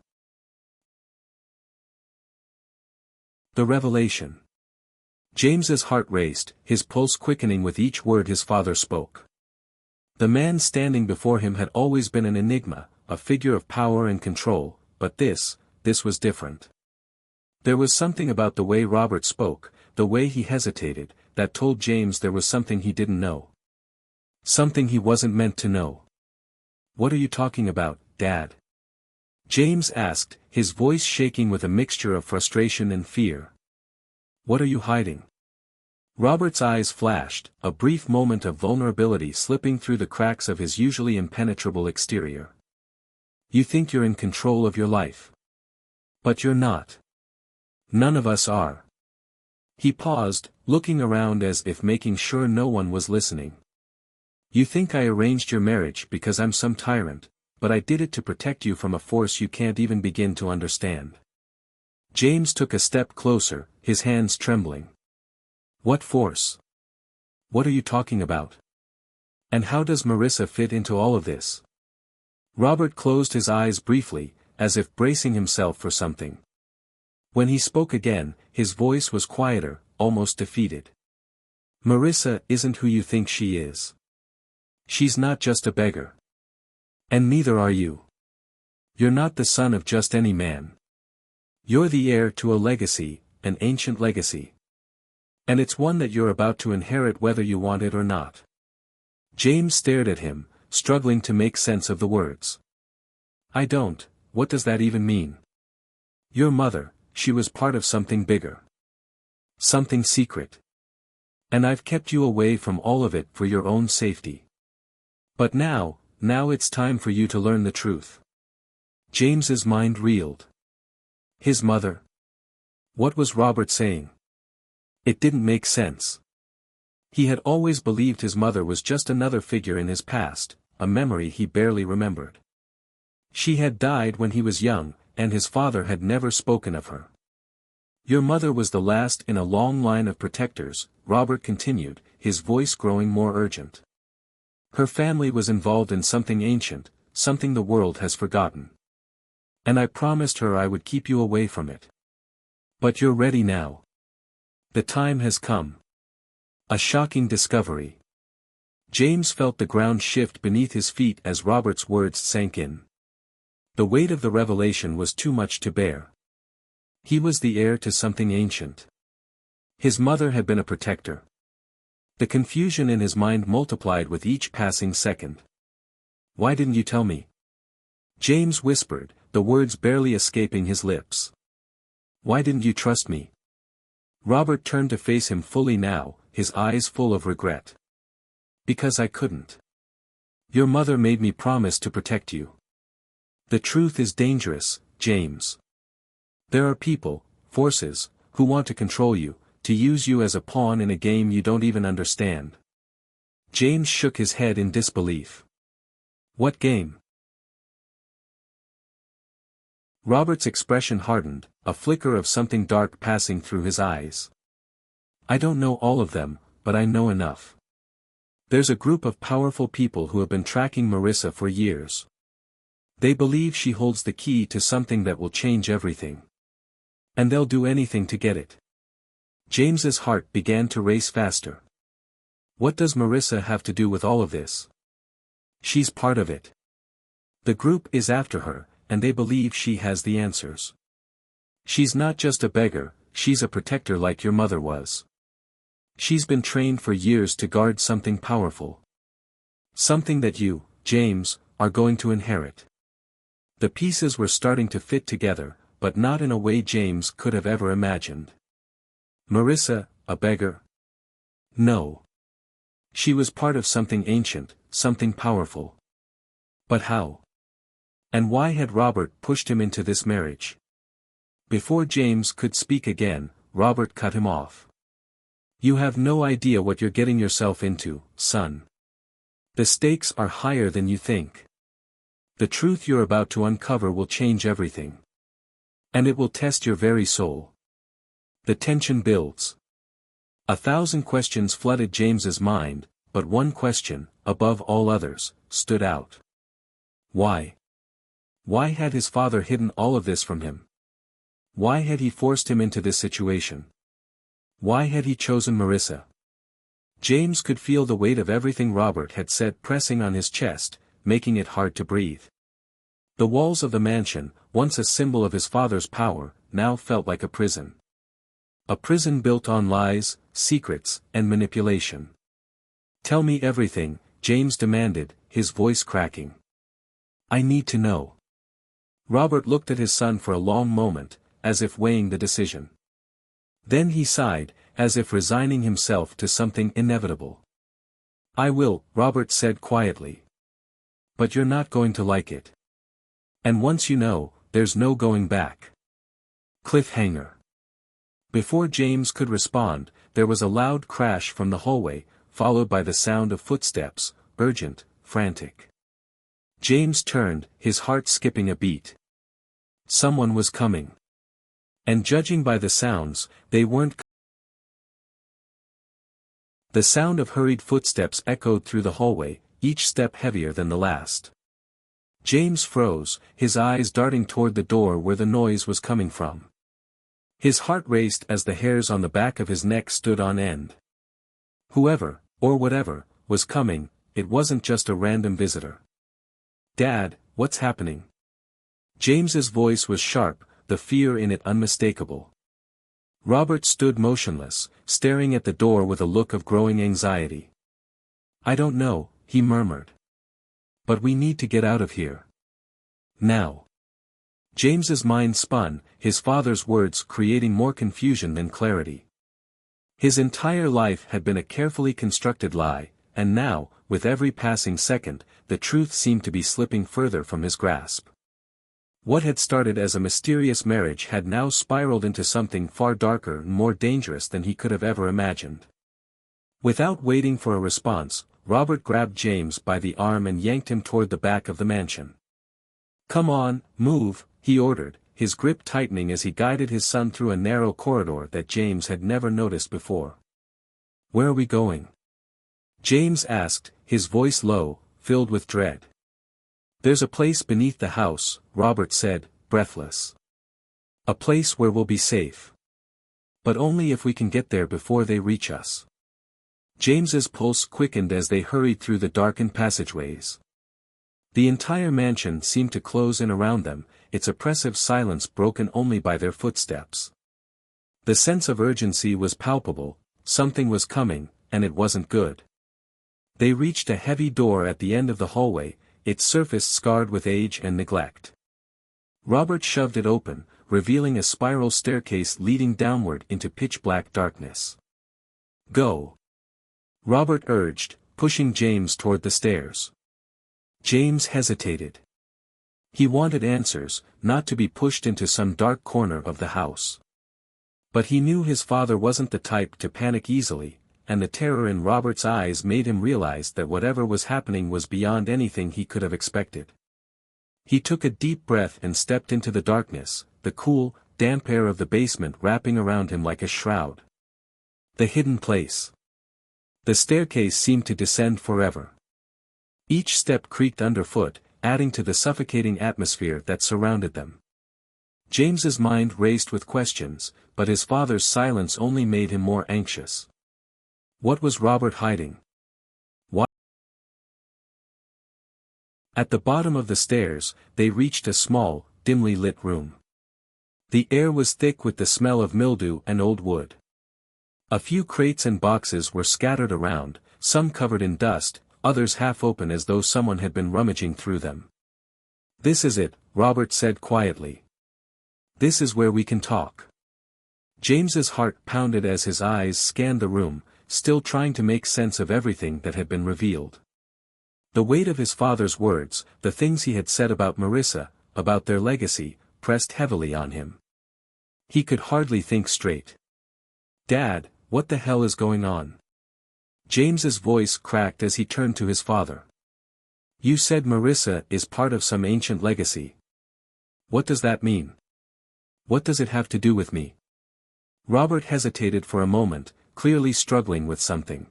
The revelation. James's heart raced, his pulse quickening with each word his father spoke. The man standing before him had always been an enigma, a figure of power and control, but this was different. There was something about the way Robert spoke, the way he hesitated, that told James there was something he didn't know. Something he wasn't meant to know. "What are you talking about, Dad?" James asked, his voice shaking with a mixture of frustration and fear. "What are you hiding?" Robert's eyes flashed, a brief moment of vulnerability slipping through the cracks of his usually impenetrable exterior. You think you're in control of your life. But you're not. None of us are. He paused, looking around as if making sure no one was listening. You think I arranged your marriage because I'm some tyrant, but I did it to protect you from a force you can't even begin to understand. James took a step closer, his hands trembling. What force? What are you talking about? And how does Marissa fit into all of this? Robert closed his eyes briefly, as if bracing himself for something. When he spoke again, his voice was quieter, almost defeated. Marissa isn't who you think she is. She's not just a beggar. And neither are you. You're not the son of just any man. You're the heir to a legacy, an ancient legacy. And it's one that you're about to inherit whether you want it or not. James stared at him, struggling to make sense of the words. I don't, what does that even mean? Your mother, she was part of something bigger. Something secret. And I've kept you away from all of it for your own safety. But now it's time for you to learn the truth. James's mind reeled. His mother? What was Robert saying? It didn't make sense. He had always believed his mother was just another figure in his past, a memory he barely remembered. She had died when he was young, and his father had never spoken of her. Your mother was the last in a long line of protectors, Robert continued, his voice growing more urgent. Her family was involved in something ancient, something the world has forgotten. And I promised her I would keep you away from it. But you're ready now. The time has come. A shocking discovery. James felt the ground shift beneath his feet as Robert's words sank in. The weight of the revelation was too much to bear. He was the heir to something ancient. His mother had been a protector. The confusion in his mind multiplied with each passing second. Why didn't you tell me? James whispered, the words barely escaping his lips. Why didn't you trust me? Robert turned to face him fully now, his eyes full of regret. Because I couldn't. Your mother made me promise to protect you. The truth is dangerous, James. There are people, forces, who want to control you, to use you as a pawn in a game you don't even understand. James shook his head in disbelief. What game? Robert's expression hardened, a flicker of something dark passing through his eyes. I don't know all of them, but I know enough. There's a group of powerful people who have been tracking Marissa for years. They believe she holds the key to something that will change everything. And they'll do anything to get it. James's heart began to race faster. What does Marissa have to do with all of this? She's part of it. The group is after her, and they believe she has the answers. She's not just a beggar, she's a protector like your mother was. She's been trained for years to guard something powerful. Something that you, James, are going to inherit. The pieces were starting to fit together, but not in a way James could have ever imagined. Marissa, a beggar? No. She was part of something ancient, something powerful. But how? And why had Robert pushed him into this marriage? Before James could speak again, Robert cut him off. You have no idea what you're getting yourself into, son. The stakes are higher than you think. The truth you're about to uncover will change everything. And it will test your very soul. The tension builds. 1,000 questions flooded James's mind, but one question, above all others, stood out. Why? Why had his father hidden all of this from him? Why had he forced him into this situation? Why had he chosen Marissa? James could feel the weight of everything Robert had said pressing on his chest, making it hard to breathe. The walls of the mansion, once a symbol of his father's power, now felt like a prison. A prison built on lies, secrets, and manipulation. Tell me everything, James demanded, his voice cracking. I need to know. Robert looked at his son for a long moment, as if weighing the decision. Then he sighed, as if resigning himself to something inevitable. "I will," Robert said quietly. "But you're not going to like it. And once you know, there's no going back." Cliffhanger. Before James could respond, there was a loud crash from the hallway, followed by the sound of footsteps, urgent, frantic. James turned, his heart skipping a beat. Someone was coming. And judging by the sounds, they weren't. The sound of hurried footsteps echoed through the hallway, each step heavier than the last. James froze, his eyes darting toward the door where the noise was coming from. His heart raced as the hairs on the back of his neck stood on end. Whoever, or whatever, was coming, it wasn't just a random visitor. "Dad, what's happening?" James's voice was sharp, the fear in it unmistakable. Robert stood motionless, staring at the door with a look of growing anxiety. "I don't know," he murmured. "But we need to get out of here. Now." James's mind spun, his father's words creating more confusion than clarity. His entire life had been a carefully constructed lie, and now, with every passing second, the truth seemed to be slipping further from his grasp. What had started as a mysterious marriage had now spiraled into something far darker and more dangerous than he could have ever imagined. Without waiting for a response, Robert grabbed James by the arm and yanked him toward the back of the mansion. "Come on, move," he ordered, his grip tightening as he guided his son through a narrow corridor that James had never noticed before. "Where are we going?" James asked, his voice low, filled with dread. "There's a place beneath the house," Robert said, breathless. "A place where we'll be safe. But only if we can get there before they reach us." James's pulse quickened as they hurried through the darkened passageways. The entire mansion seemed to close in around them, its oppressive silence broken only by their footsteps. The sense of urgency was palpable, something was coming, and it wasn't good. They reached a heavy door at the end of the hallway, its surface scarred with age and neglect. Robert shoved it open, revealing a spiral staircase leading downward into pitch-black darkness. "Go," Robert urged, pushing James toward the stairs. James hesitated. He wanted answers, not to be pushed into some dark corner of the house. But he knew his father wasn't the type to panic easily, and the terror in Robert's eyes made him realize that whatever was happening was beyond anything he could have expected. He took a deep breath and stepped into the darkness, the cool, damp air of the basement wrapping around him like a shroud. The hidden place. The staircase seemed to descend forever. Each step creaked underfoot, adding to the suffocating atmosphere that surrounded them. James's mind raced with questions, but his father's silence only made him more anxious. What was Robert hiding? Why? At the bottom of the stairs, they reached a small, dimly lit room. The air was thick with the smell of mildew and old wood. A few crates and boxes were scattered around, some covered in dust, others half open as though someone had been rummaging through them. "This is it," Robert said quietly. "This is where we can talk." James's heart pounded as his eyes scanned the room, still trying to make sense of everything that had been revealed. The weight of his father's words, the things he had said about Marissa, about their legacy, pressed heavily on him. He could hardly think straight. "Dad, what the hell is going on?" James's voice cracked as he turned to his father. "You said Marissa is part of some ancient legacy. What does that mean? What does it have to do with me?" Robert hesitated for a moment, clearly struggling with something.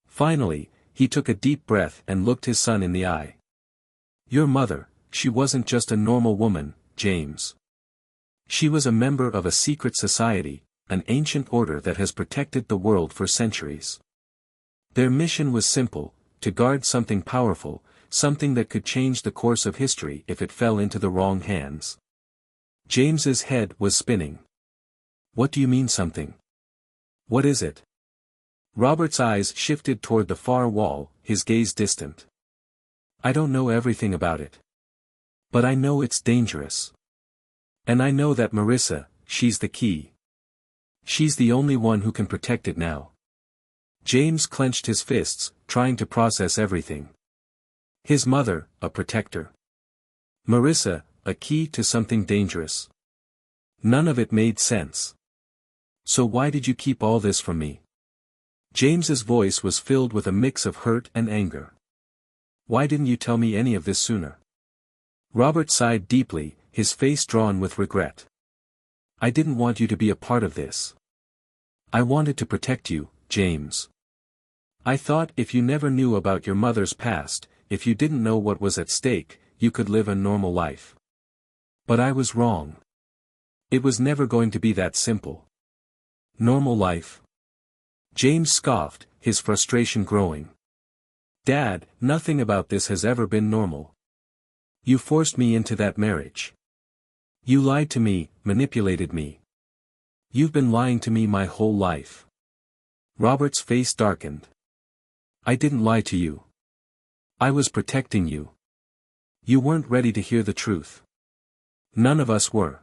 Finally, he took a deep breath and looked his son in the eye. "Your mother, she wasn't just a normal woman, James. She was a member of a secret society, an ancient order that has protected the world for centuries. Their mission was simple, to guard something powerful, something that could change the course of history if it fell into the wrong hands." James's head was spinning. "What do you mean something? What is it?" Robert's eyes shifted toward the far wall, his gaze distant. "I don't know everything about it. But I know it's dangerous. And I know that Marissa, she's the key." She's the only one who can protect it now. James clenched his fists, trying to process everything. His mother, a protector. Marissa, a key to something dangerous. None of it made sense. So why did you keep all this from me? James's voice was filled with a mix of hurt and anger. Why didn't you tell me any of this sooner? Robert sighed deeply, his face drawn with regret. I didn't want you to be a part of this. I wanted to protect you, James. I thought if you never knew about your mother's past, if you didn't know what was at stake, you could live a normal life. But I was wrong. It was never going to be that simple. Normal life? James scoffed, his frustration growing. Dad, nothing about this has ever been normal. You forced me into that marriage. You lied to me, manipulated me. You've been lying to me my whole life. Robert's face darkened. I didn't lie to you. I was protecting you. You weren't ready to hear the truth. None of us were.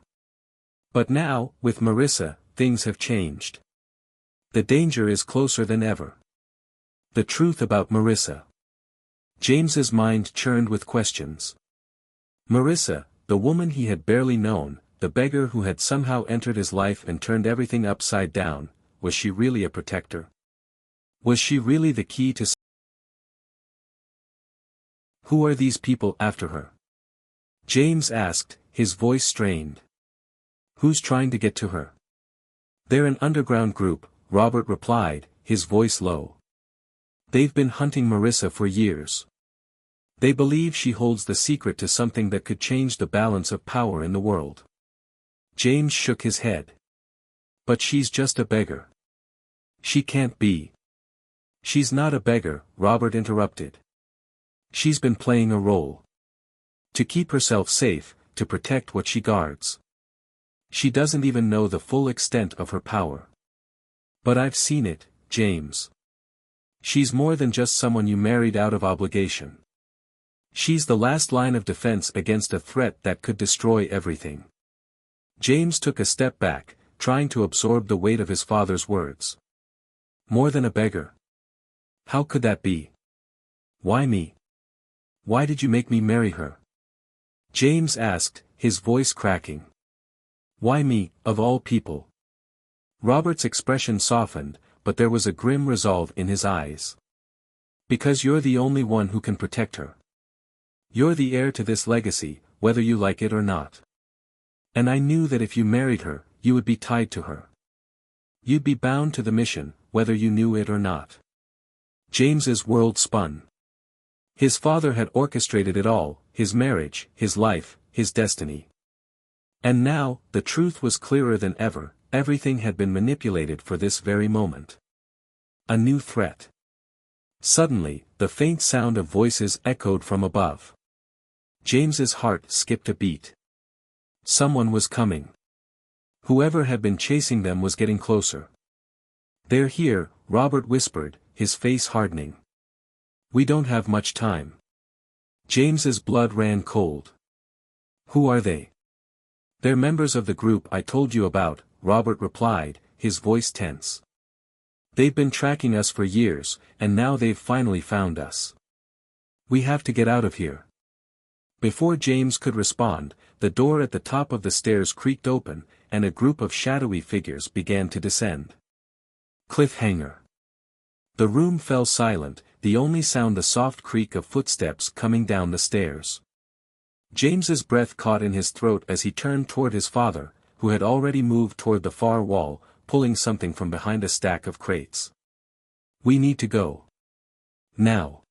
But now, with Marissa, things have changed. The danger is closer than ever. The truth about Marissa. James's mind churned with questions. Marissa, the woman he had barely known, the beggar who had somehow entered his life and turned everything upside down, was she really a protector? Was she really the key to... Who are these people after her? James asked, his voice strained. Who's trying to get to her? They're an underground group, Robert replied, his voice low. They've been hunting Marissa for years. They believe she holds the secret to something that could change the balance of power in the world. James shook his head. But she's just a beggar. She can't be. She's not a beggar, Robert interrupted. She's been playing a role. To keep herself safe, to protect what she guards. She doesn't even know the full extent of her power. But I've seen it, James. She's more than just someone you married out of obligation. She's the last line of defense against a threat that could destroy everything. James took a step back, trying to absorb the weight of his father's words. More than a beggar. How could that be? Why me? Why did you make me marry her? James asked, his voice cracking. Why me, of all people? Robert's expression softened, but there was a grim resolve in his eyes. Because you're the only one who can protect her. You're the heir to this legacy, whether you like it or not. And I knew that if you married her, you would be tied to her. You'd be bound to the mission, whether you knew it or not. James's world spun. His father had orchestrated it all, his marriage, his life, his destiny. And now, the truth was clearer than ever, everything had been manipulated for this very moment. A new threat. Suddenly, the faint sound of voices echoed from above. James's heart skipped a beat. Someone was coming. Whoever had been chasing them was getting closer. They're here, Robert whispered, his face hardening. We don't have much time. James's blood ran cold. Who are they? They're members of the group I told you about, Robert replied, his voice tense. They've been tracking us for years, and now they've finally found us. We have to get out of here. Before James could respond, the door at the top of the stairs creaked open, and a group of shadowy figures began to descend. Cliffhanger. The room fell silent, the only sound the soft creak of footsteps coming down the stairs. James's breath caught in his throat as he turned toward his father, who had already moved toward the far wall, pulling something from behind a stack of crates. We need to go. Now.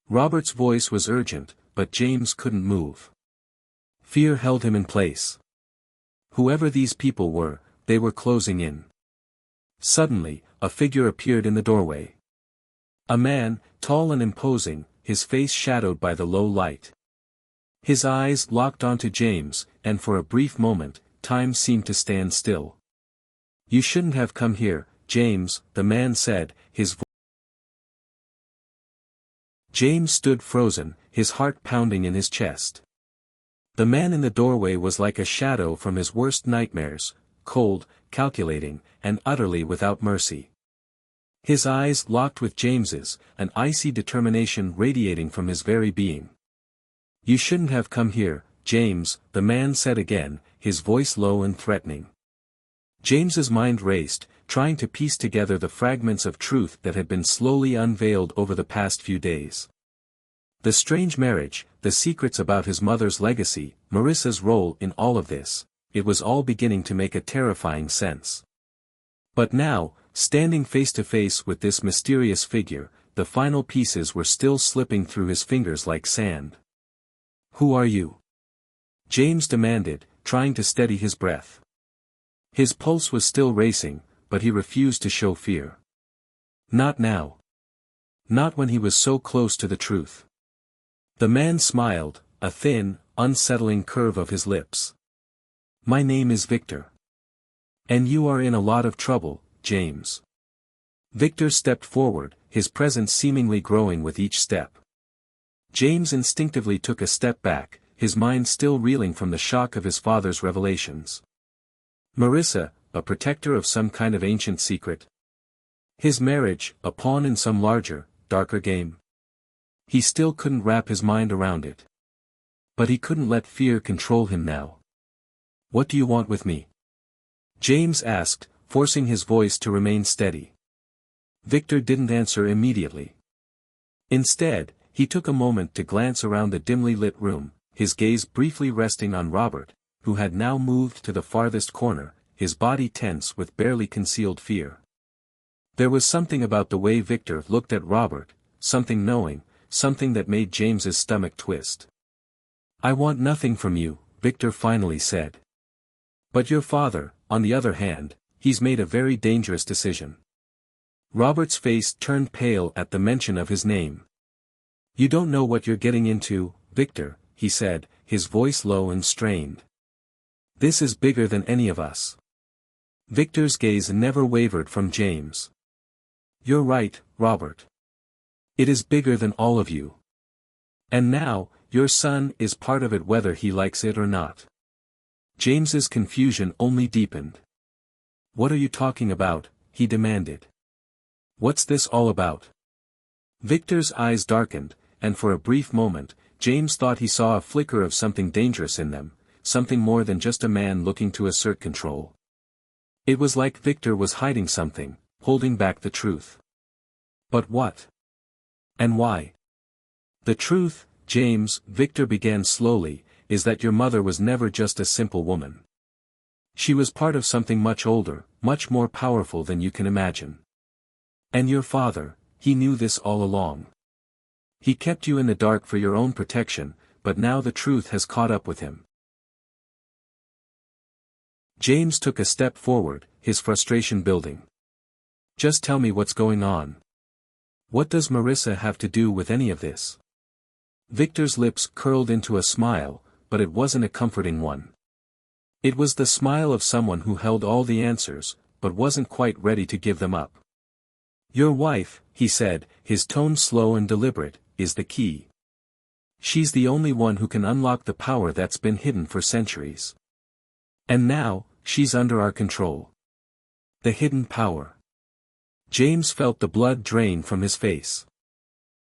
Robert's voice was urgent, but James couldn't move. Fear held him in place. Whoever these people were, they were closing in. Suddenly, a figure appeared in the doorway. A man, tall and imposing, his face shadowed by the low light. His eyes locked onto James, and for a brief moment, time seemed to stand still. You shouldn't have come here, James, the man said, his voice. James stood frozen, his heart pounding in his chest. The man in the doorway was like a shadow from his worst nightmares, cold, calculating, and utterly without mercy. His eyes locked with James's, an icy determination radiating from his very being. "You shouldn't have come here, James," the man said again, his voice low and threatening. James's mind raced, trying to piece together the fragments of truth that had been slowly unveiled over the past few days. The strange marriage, the secrets about his mother's legacy, Marissa's role in all of this, it was all beginning to make a terrifying sense. But now, standing face to face with this mysterious figure, the final pieces were still slipping through his fingers like sand. "Who are you?" James demanded, trying to steady his breath. His pulse was still racing, but he refused to show fear. Not now. Not when he was so close to the truth. The man smiled, a thin, unsettling curve of his lips. "My name is Victor. And you are in a lot of trouble, James." Victor stepped forward, his presence seemingly growing with each step. James instinctively took a step back, his mind still reeling from the shock of his father's revelations. Marissa, a protector of some kind of ancient secret. His marriage, a pawn in some larger, darker game. He still couldn't wrap his mind around it. But he couldn't let fear control him now. "What do you want with me?" James asked, forcing his voice to remain steady. Victor didn't answer immediately. Instead, he took a moment to glance around the dimly lit room, his gaze briefly resting on Robert, who had now moved to the farthest corner, his body tense with barely concealed fear. There was something about the way Victor looked at Robert, something knowing, something that made James's stomach twist. "I want nothing from you," Victor finally said. "But your father, on the other hand, he's made a very dangerous decision." Robert's face turned pale at the mention of his name. "You don't know what you're getting into, Victor," he said, his voice low and strained. "This is bigger than any of us." Victor's gaze never wavered from James. "You're right, Robert. It is bigger than all of you. And now, your son is part of it whether he likes it or not." James's confusion only deepened. "What are you talking about?" he demanded. "What's this all about?" Victor's eyes darkened, and for a brief moment, James thought he saw a flicker of something dangerous in them, something more than just a man looking to assert control. It was like Victor was hiding something, holding back the truth. But what? And why? "The truth, James," Victor began slowly, "is that your mother was never just a simple woman. She was part of something much older, much more powerful than you can imagine. And your father, he knew this all along. He kept you in the dark for your own protection, but now the truth has caught up with him." James took a step forward, his frustration building. "Just tell me what's going on. What does Marissa have to do with any of this?" Victor's lips curled into a smile, but it wasn't a comforting one. It was the smile of someone who held all the answers, but wasn't quite ready to give them up. "Your wife," he said, his tone slow and deliberate, "is the key. She's the only one who can unlock the power that's been hidden for centuries. And now, she's under our control. The hidden power." James felt the blood drain from his face.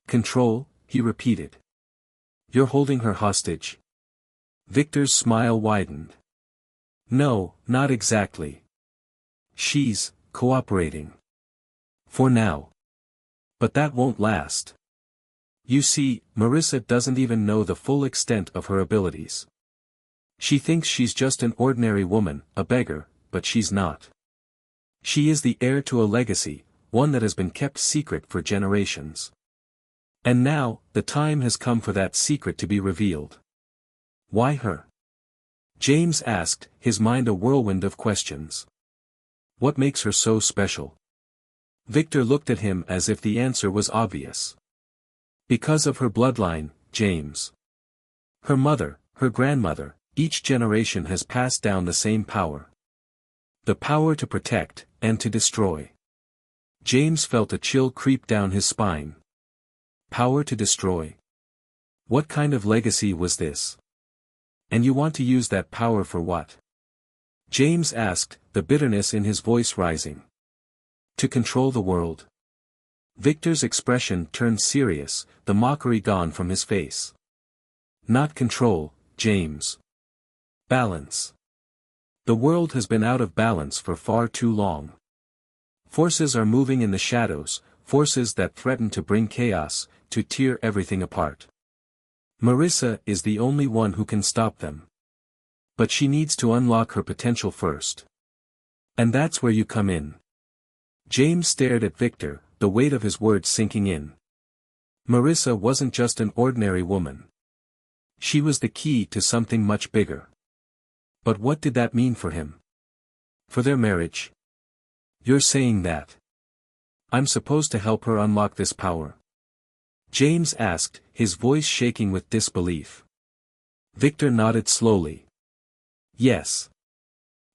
"Control," he repeated. "You're holding her hostage?" Victor's smile widened. "No, not exactly. She's cooperating. For now. But that won't last. You see, Marissa doesn't even know the full extent of her abilities. She thinks she's just an ordinary woman, a beggar, but she's not. She is the heir to a legacy, one that has been kept secret for generations. And now, the time has come for that secret to be revealed." "Why her?" James asked, his mind a whirlwind of questions. "What makes her so special?" Victor looked at him as if the answer was obvious. "Because of her bloodline, James. Her mother, her grandmother, each generation has passed down the same power. The power to protect, and to destroy." James felt a chill creep down his spine. Power to destroy? What kind of legacy was this? And you want to use that power for what? James asked, the bitterness in his voice rising. To control the world. Victor's expression turned serious, the mockery gone from his face. Not control, James. Balance. The world has been out of balance for far too long. Forces are moving in the shadows, forces that threaten to bring chaos, to tear everything apart. Marissa is the only one who can stop them. But she needs to unlock her potential first. And that's where you come in. James stared at Victor, the weight of his words sinking in. Marissa wasn't just an ordinary woman. She was the key to something much bigger. But what did that mean for him? For their marriage? You're saying that I'm supposed to help her unlock this power? James asked, his voice shaking with disbelief. Victor nodded slowly. Yes.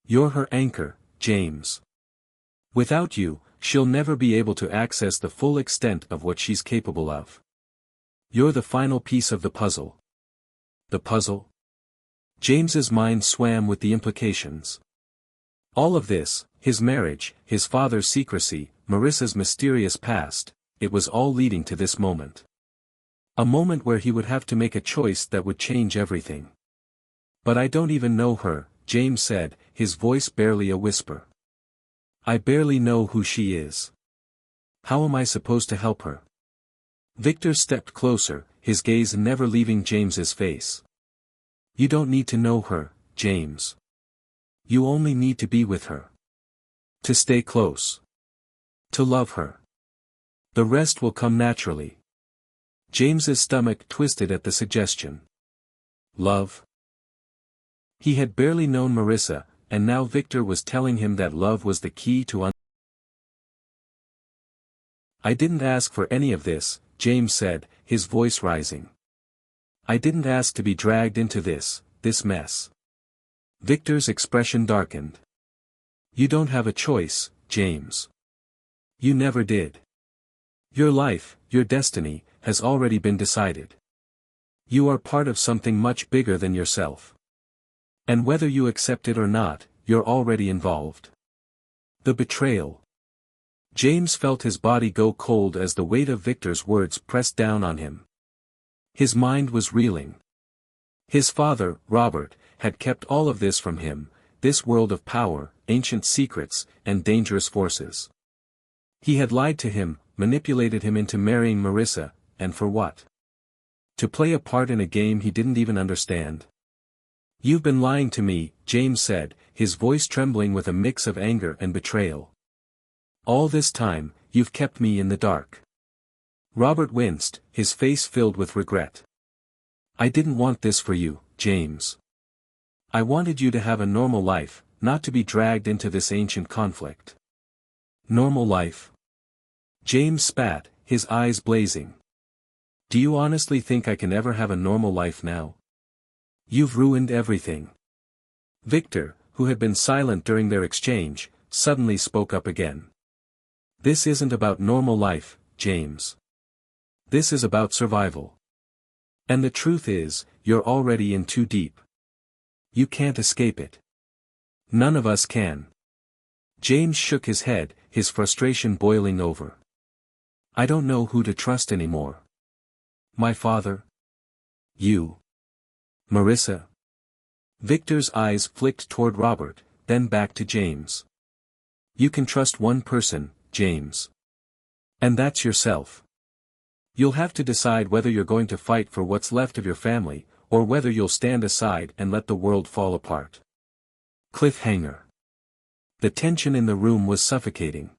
You're her anchor, James. Without you, she'll never be able to access the full extent of what she's capable of. You're the final piece of the puzzle. The puzzle? James's mind swam with the implications. All of this, his marriage, his father's secrecy, Marissa's mysterious past, it was all leading to this moment. A moment where he would have to make a choice that would change everything. But I don't even know her, James said, his voice barely a whisper. I barely know who she is. How am I supposed to help her? Victor stepped closer, his gaze never leaving James's face. You don't need to know her, James. You only need to be with her. To stay close. To love her. The rest will come naturally. James's stomach twisted at the suggestion. Love? He had barely known Marissa, and now Victor was telling him that love was the key to I didn't ask for any of this, James said, his voice rising. I didn't ask to be dragged into this mess. Victor's expression darkened. You don't have a choice, James. You never did. Your life, your destiny, has already been decided. You are part of something much bigger than yourself. And whether you accept it or not, you're already involved. The betrayal. James felt his body go cold as the weight of Victor's words pressed down on him. His mind was reeling. His father, Robert, had kept all of this from him, this world of power, ancient secrets, and dangerous forces. He had lied to him, manipulated him into marrying Marissa, and for what? To play a part in a game he didn't even understand. You've been lying to me, James said, his voice trembling with a mix of anger and betrayal. All this time, you've kept me in the dark. Robert winced, his face filled with regret. I didn't want this for you, James. I wanted you to have a normal life, not to be dragged into this ancient conflict. Normal life? James spat, his eyes blazing. Do you honestly think I can ever have a normal life now? You've ruined everything. Victor, who had been silent during their exchange, suddenly spoke up again. This isn't about normal life, James. This is about survival. And the truth is, you're already in too deep. You can't escape it. None of us can. James shook his head, his frustration boiling over. I don't know who to trust anymore. My father? You? Marissa? Victor's eyes flicked toward Robert, then back to James. You can trust one person, James. And that's yourself. You'll have to decide whether you're going to fight for what's left of your family, or whether you'll stand aside and let the world fall apart. Cliffhanger. The tension in the room was suffocating.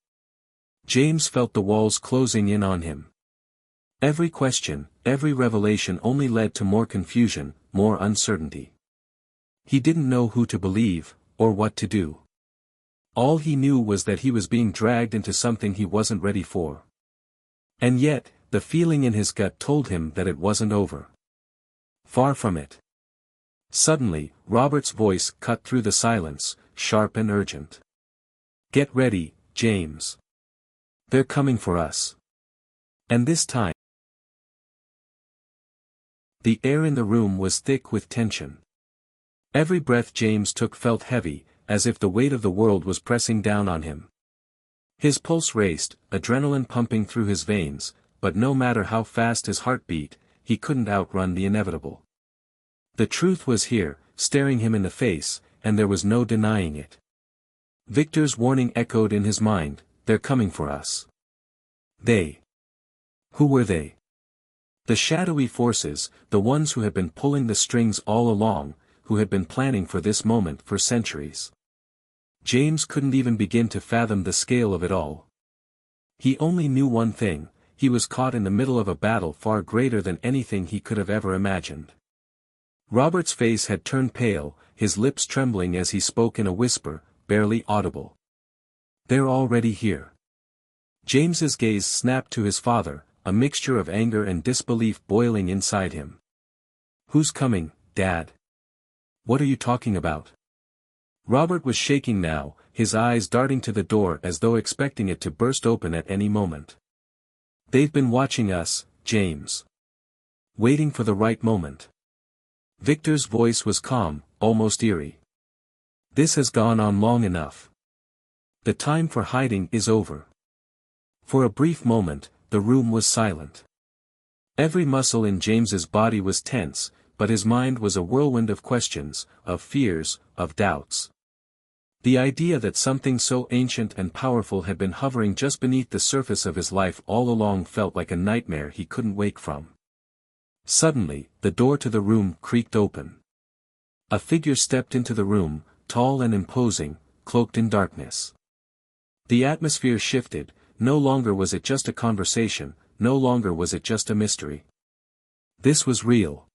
James felt the walls closing in on him. Every question, every revelation only led to more confusion, more uncertainty. He didn't know who to believe, or what to do. All he knew was that he was being dragged into something he wasn't ready for. And yet, the feeling in his gut told him that it wasn't over. Far from it. Suddenly, Robert's voice cut through the silence, sharp and urgent. Get ready, James. They're coming for us. And this time, the air in the room was thick with tension. Every breath James took felt heavy, as if the weight of the world was pressing down on him. His pulse raced, adrenaline pumping through his veins, but no matter how fast his heart beat, he couldn't outrun the inevitable. The truth was here, staring him in the face, and there was no denying it. Victor's warning echoed in his mind, "They're coming for us." They. Who were they? The shadowy forces, the ones who had been pulling the strings all along, who had been planning for this moment for centuries. James couldn't even begin to fathom the scale of it all. He only knew one thing: he was caught in the middle of a battle far greater than anything he could have ever imagined. Robert's face had turned pale, his lips trembling as he spoke in a whisper, barely audible. "They're already here." James's gaze snapped to his father, a mixture of anger and disbelief boiling inside him. "Who's coming, Dad? What are you talking about?" Robert was shaking now, his eyes darting to the door as though expecting it to burst open at any moment. "They've been watching us, James. Waiting for the right moment." Victor's voice was calm, almost eerie. "This has gone on long enough. The time for hiding is over." For a brief moment, the room was silent. Every muscle in James's body was tense, but his mind was a whirlwind of questions, of fears, of doubts. The idea that something so ancient and powerful had been hovering just beneath the surface of his life all along felt like a nightmare he couldn't wake from. Suddenly, the door to the room creaked open. A figure stepped into the room, tall and imposing, cloaked in darkness. The atmosphere shifted. No longer was it just a conversation, no longer was it just a mystery. This was real.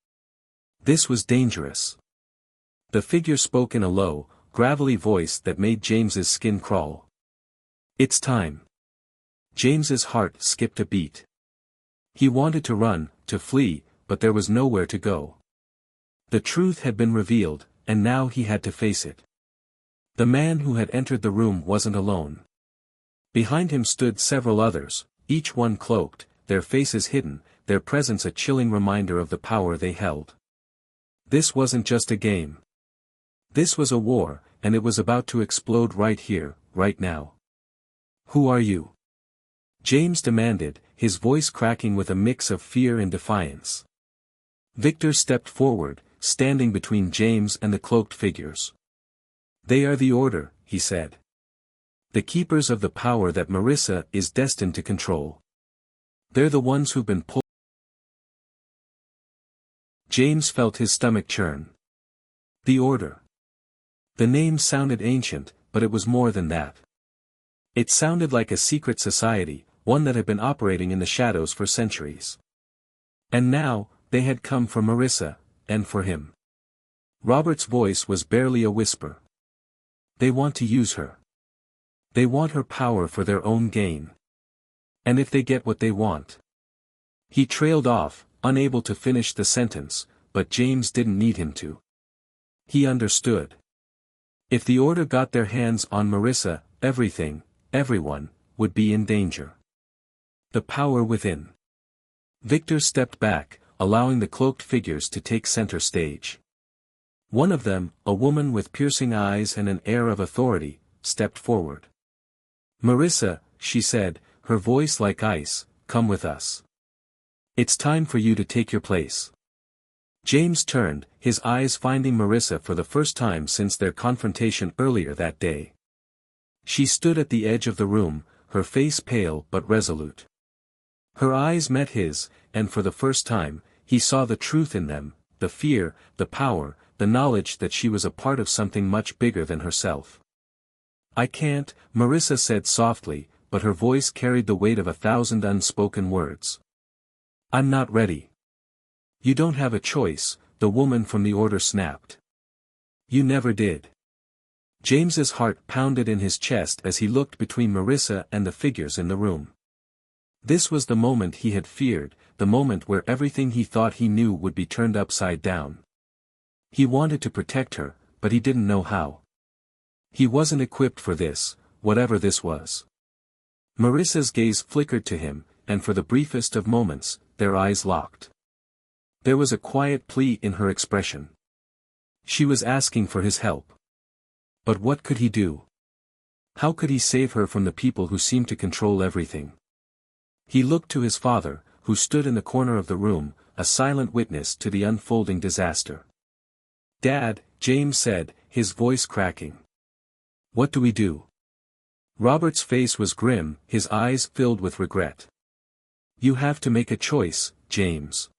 This was dangerous. The figure spoke in a low, gravelly voice that made James's skin crawl. "It's time." James's heart skipped a beat. He wanted to run, to flee, but there was nowhere to go. The truth had been revealed, and now he had to face it. The man who had entered the room wasn't alone. Behind him stood several others, each one cloaked, their faces hidden, their presence a chilling reminder of the power they held. This wasn't just a game. This was a war, and it was about to explode right here, right now. "Who are you?" James demanded, his voice cracking with a mix of fear and defiance. Victor stepped forward, standing between James and the cloaked figures. "They are the Order," he said. "The keepers of the power that Marissa is destined to control. They're the ones who've been pulled." James felt his stomach churn. The Order. The name sounded ancient, but it was more than that. It sounded like a secret society, one that had been operating in the shadows for centuries. And now, they had come for Marissa, and for him. Robert's voice was barely a whisper. "They want to use her. They want her power for their own gain. And if they get what they want." He trailed off, unable to finish the sentence, but James didn't need him to. He understood. If the Order got their hands on Marissa, everything, everyone, would be in danger. The power within. Victor stepped back, allowing the cloaked figures to take center stage. One of them, a woman with piercing eyes and an air of authority, stepped forward. "Marissa," she said, her voice like ice, "come with us. It's time for you to take your place." James turned, his eyes finding Marissa for the first time since their confrontation earlier that day. She stood at the edge of the room, her face pale but resolute. Her eyes met his, and for the first time, he saw the truth in them, the fear, the power, the knowledge that she was a part of something much bigger than herself. "I can't," Marissa said softly, but her voice carried the weight of 1,000 unspoken words. "I'm not ready." "You don't have a choice," the woman from the Order snapped. "You never did." James's heart pounded in his chest as he looked between Marissa and the figures in the room. This was the moment he had feared, the moment where everything he thought he knew would be turned upside down. He wanted to protect her, but he didn't know how. He wasn't equipped for this, whatever this was. Marissa's gaze flickered to him, and for the briefest of moments, their eyes locked. There was a quiet plea in her expression. She was asking for his help. But what could he do? How could he save her from the people who seemed to control everything? He looked to his father, who stood in the corner of the room, a silent witness to the unfolding disaster. "Dad," James said, his voice cracking. "What do we do?" Robert's face was grim, his eyes filled with regret. "You have to make a choice, James.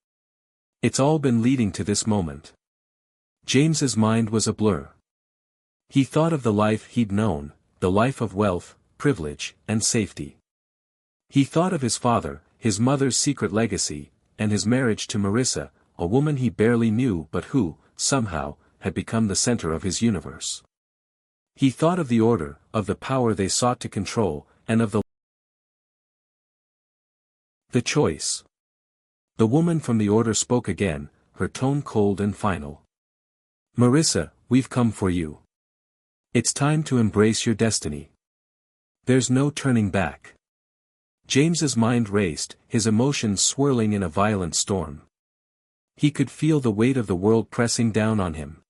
It's all been leading to this moment." James's mind was a blur. He thought of the life he'd known, the life of wealth, privilege, and safety. He thought of his father, his mother's secret legacy, and his marriage to Marissa, a woman he barely knew but who, somehow, had become the center of his universe. He thought of the order, of the power they sought to control, and of the choice. The woman from the order spoke again, her tone cold and final. "Marissa, we've come for you. It's time to embrace your destiny. There's no turning back." James's mind raced, his emotions swirling in a violent storm. He could feel the weight of the world pressing down on him.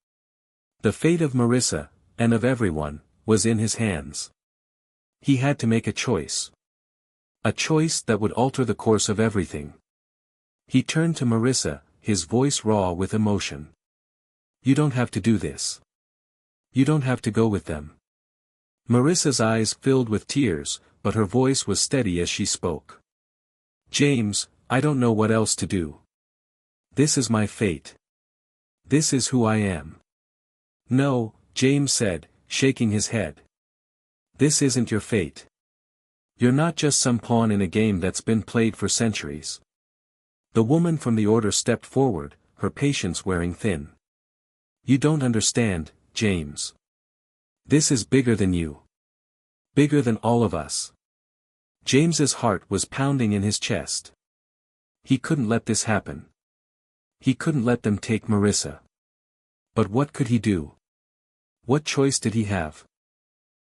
The fate of Marissa, and of everyone, was in his hands. He had to make a choice. A choice that would alter the course of everything. He turned to Marissa, his voice raw with emotion. "You don't have to do this. You don't have to go with them." Marissa's eyes filled with tears, but her voice was steady as she spoke. "James, I don't know what else to do. This is my fate. This is who I am." "No," James said, shaking his head. "This isn't your fate. You're not just some pawn in a game that's been played for centuries." The woman from the order stepped forward, her patience wearing thin. "You don't understand, James. This is bigger than you. Bigger than all of us." James's heart was pounding in his chest. He couldn't let this happen. He couldn't let them take Marissa. But what could he do? What choice did he have?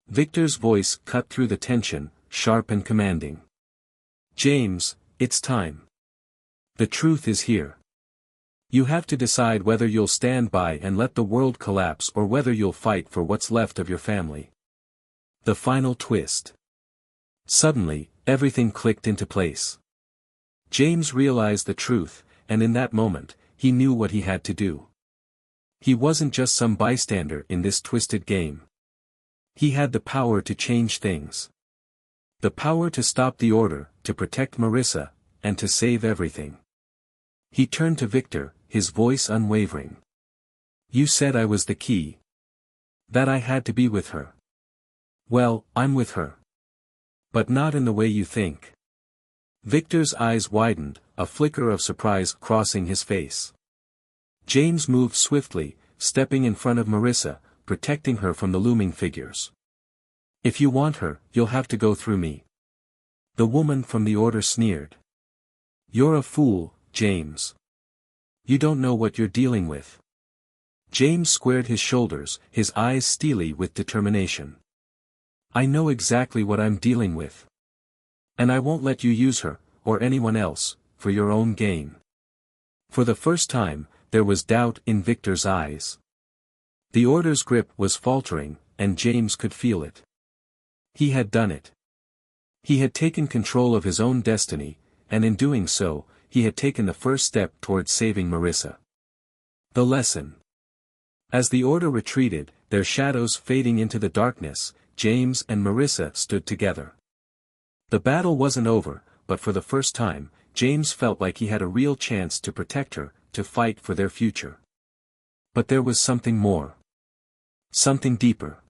Victor's voice cut through the tension, sharp and commanding. "James, it's time. The truth is here. You have to decide whether you'll stand by and let the world collapse or whether you'll fight for what's left of your family." The final twist. Suddenly, everything clicked into place. James realized the truth, and in that moment, he knew what he had to do. He wasn't just some bystander in this twisted game. He had the power to change things. The power to stop the order, to protect Marissa, and to save everything. He turned to Victor, his voice unwavering. "You said I was the key. That I had to be with her. Well, I'm with her. But not in the way you think." Victor's eyes widened, a flicker of surprise crossing his face. James moved swiftly, stepping in front of Marissa, protecting her from the looming figures. "If you want her, you'll have to go through me." The woman from the order sneered. "You're a fool, James. You don't know what you're dealing with." James squared his shoulders, his eyes steely with determination. "I know exactly what I'm dealing with. And I won't let you use her, or anyone else, for your own gain." For the first time, there was doubt in Victor's eyes. The order's grip was faltering, and James could feel it. He had done it. He had taken control of his own destiny, and in doing so, he had taken the first step towards saving Marissa. The lesson. As the order retreated, their shadows fading into the darkness, James and Marissa stood together. The battle wasn't over, but for the first time, James felt like he had a real chance to protect her, to fight for their future. But there was something more. Something deeper.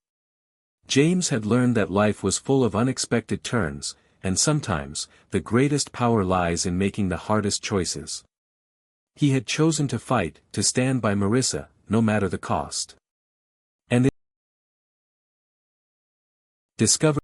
James had learned that life was full of unexpected turns, and sometimes, the greatest power lies in making the hardest choices. He had chosen to fight, to stand by Marissa, no matter the cost. And discover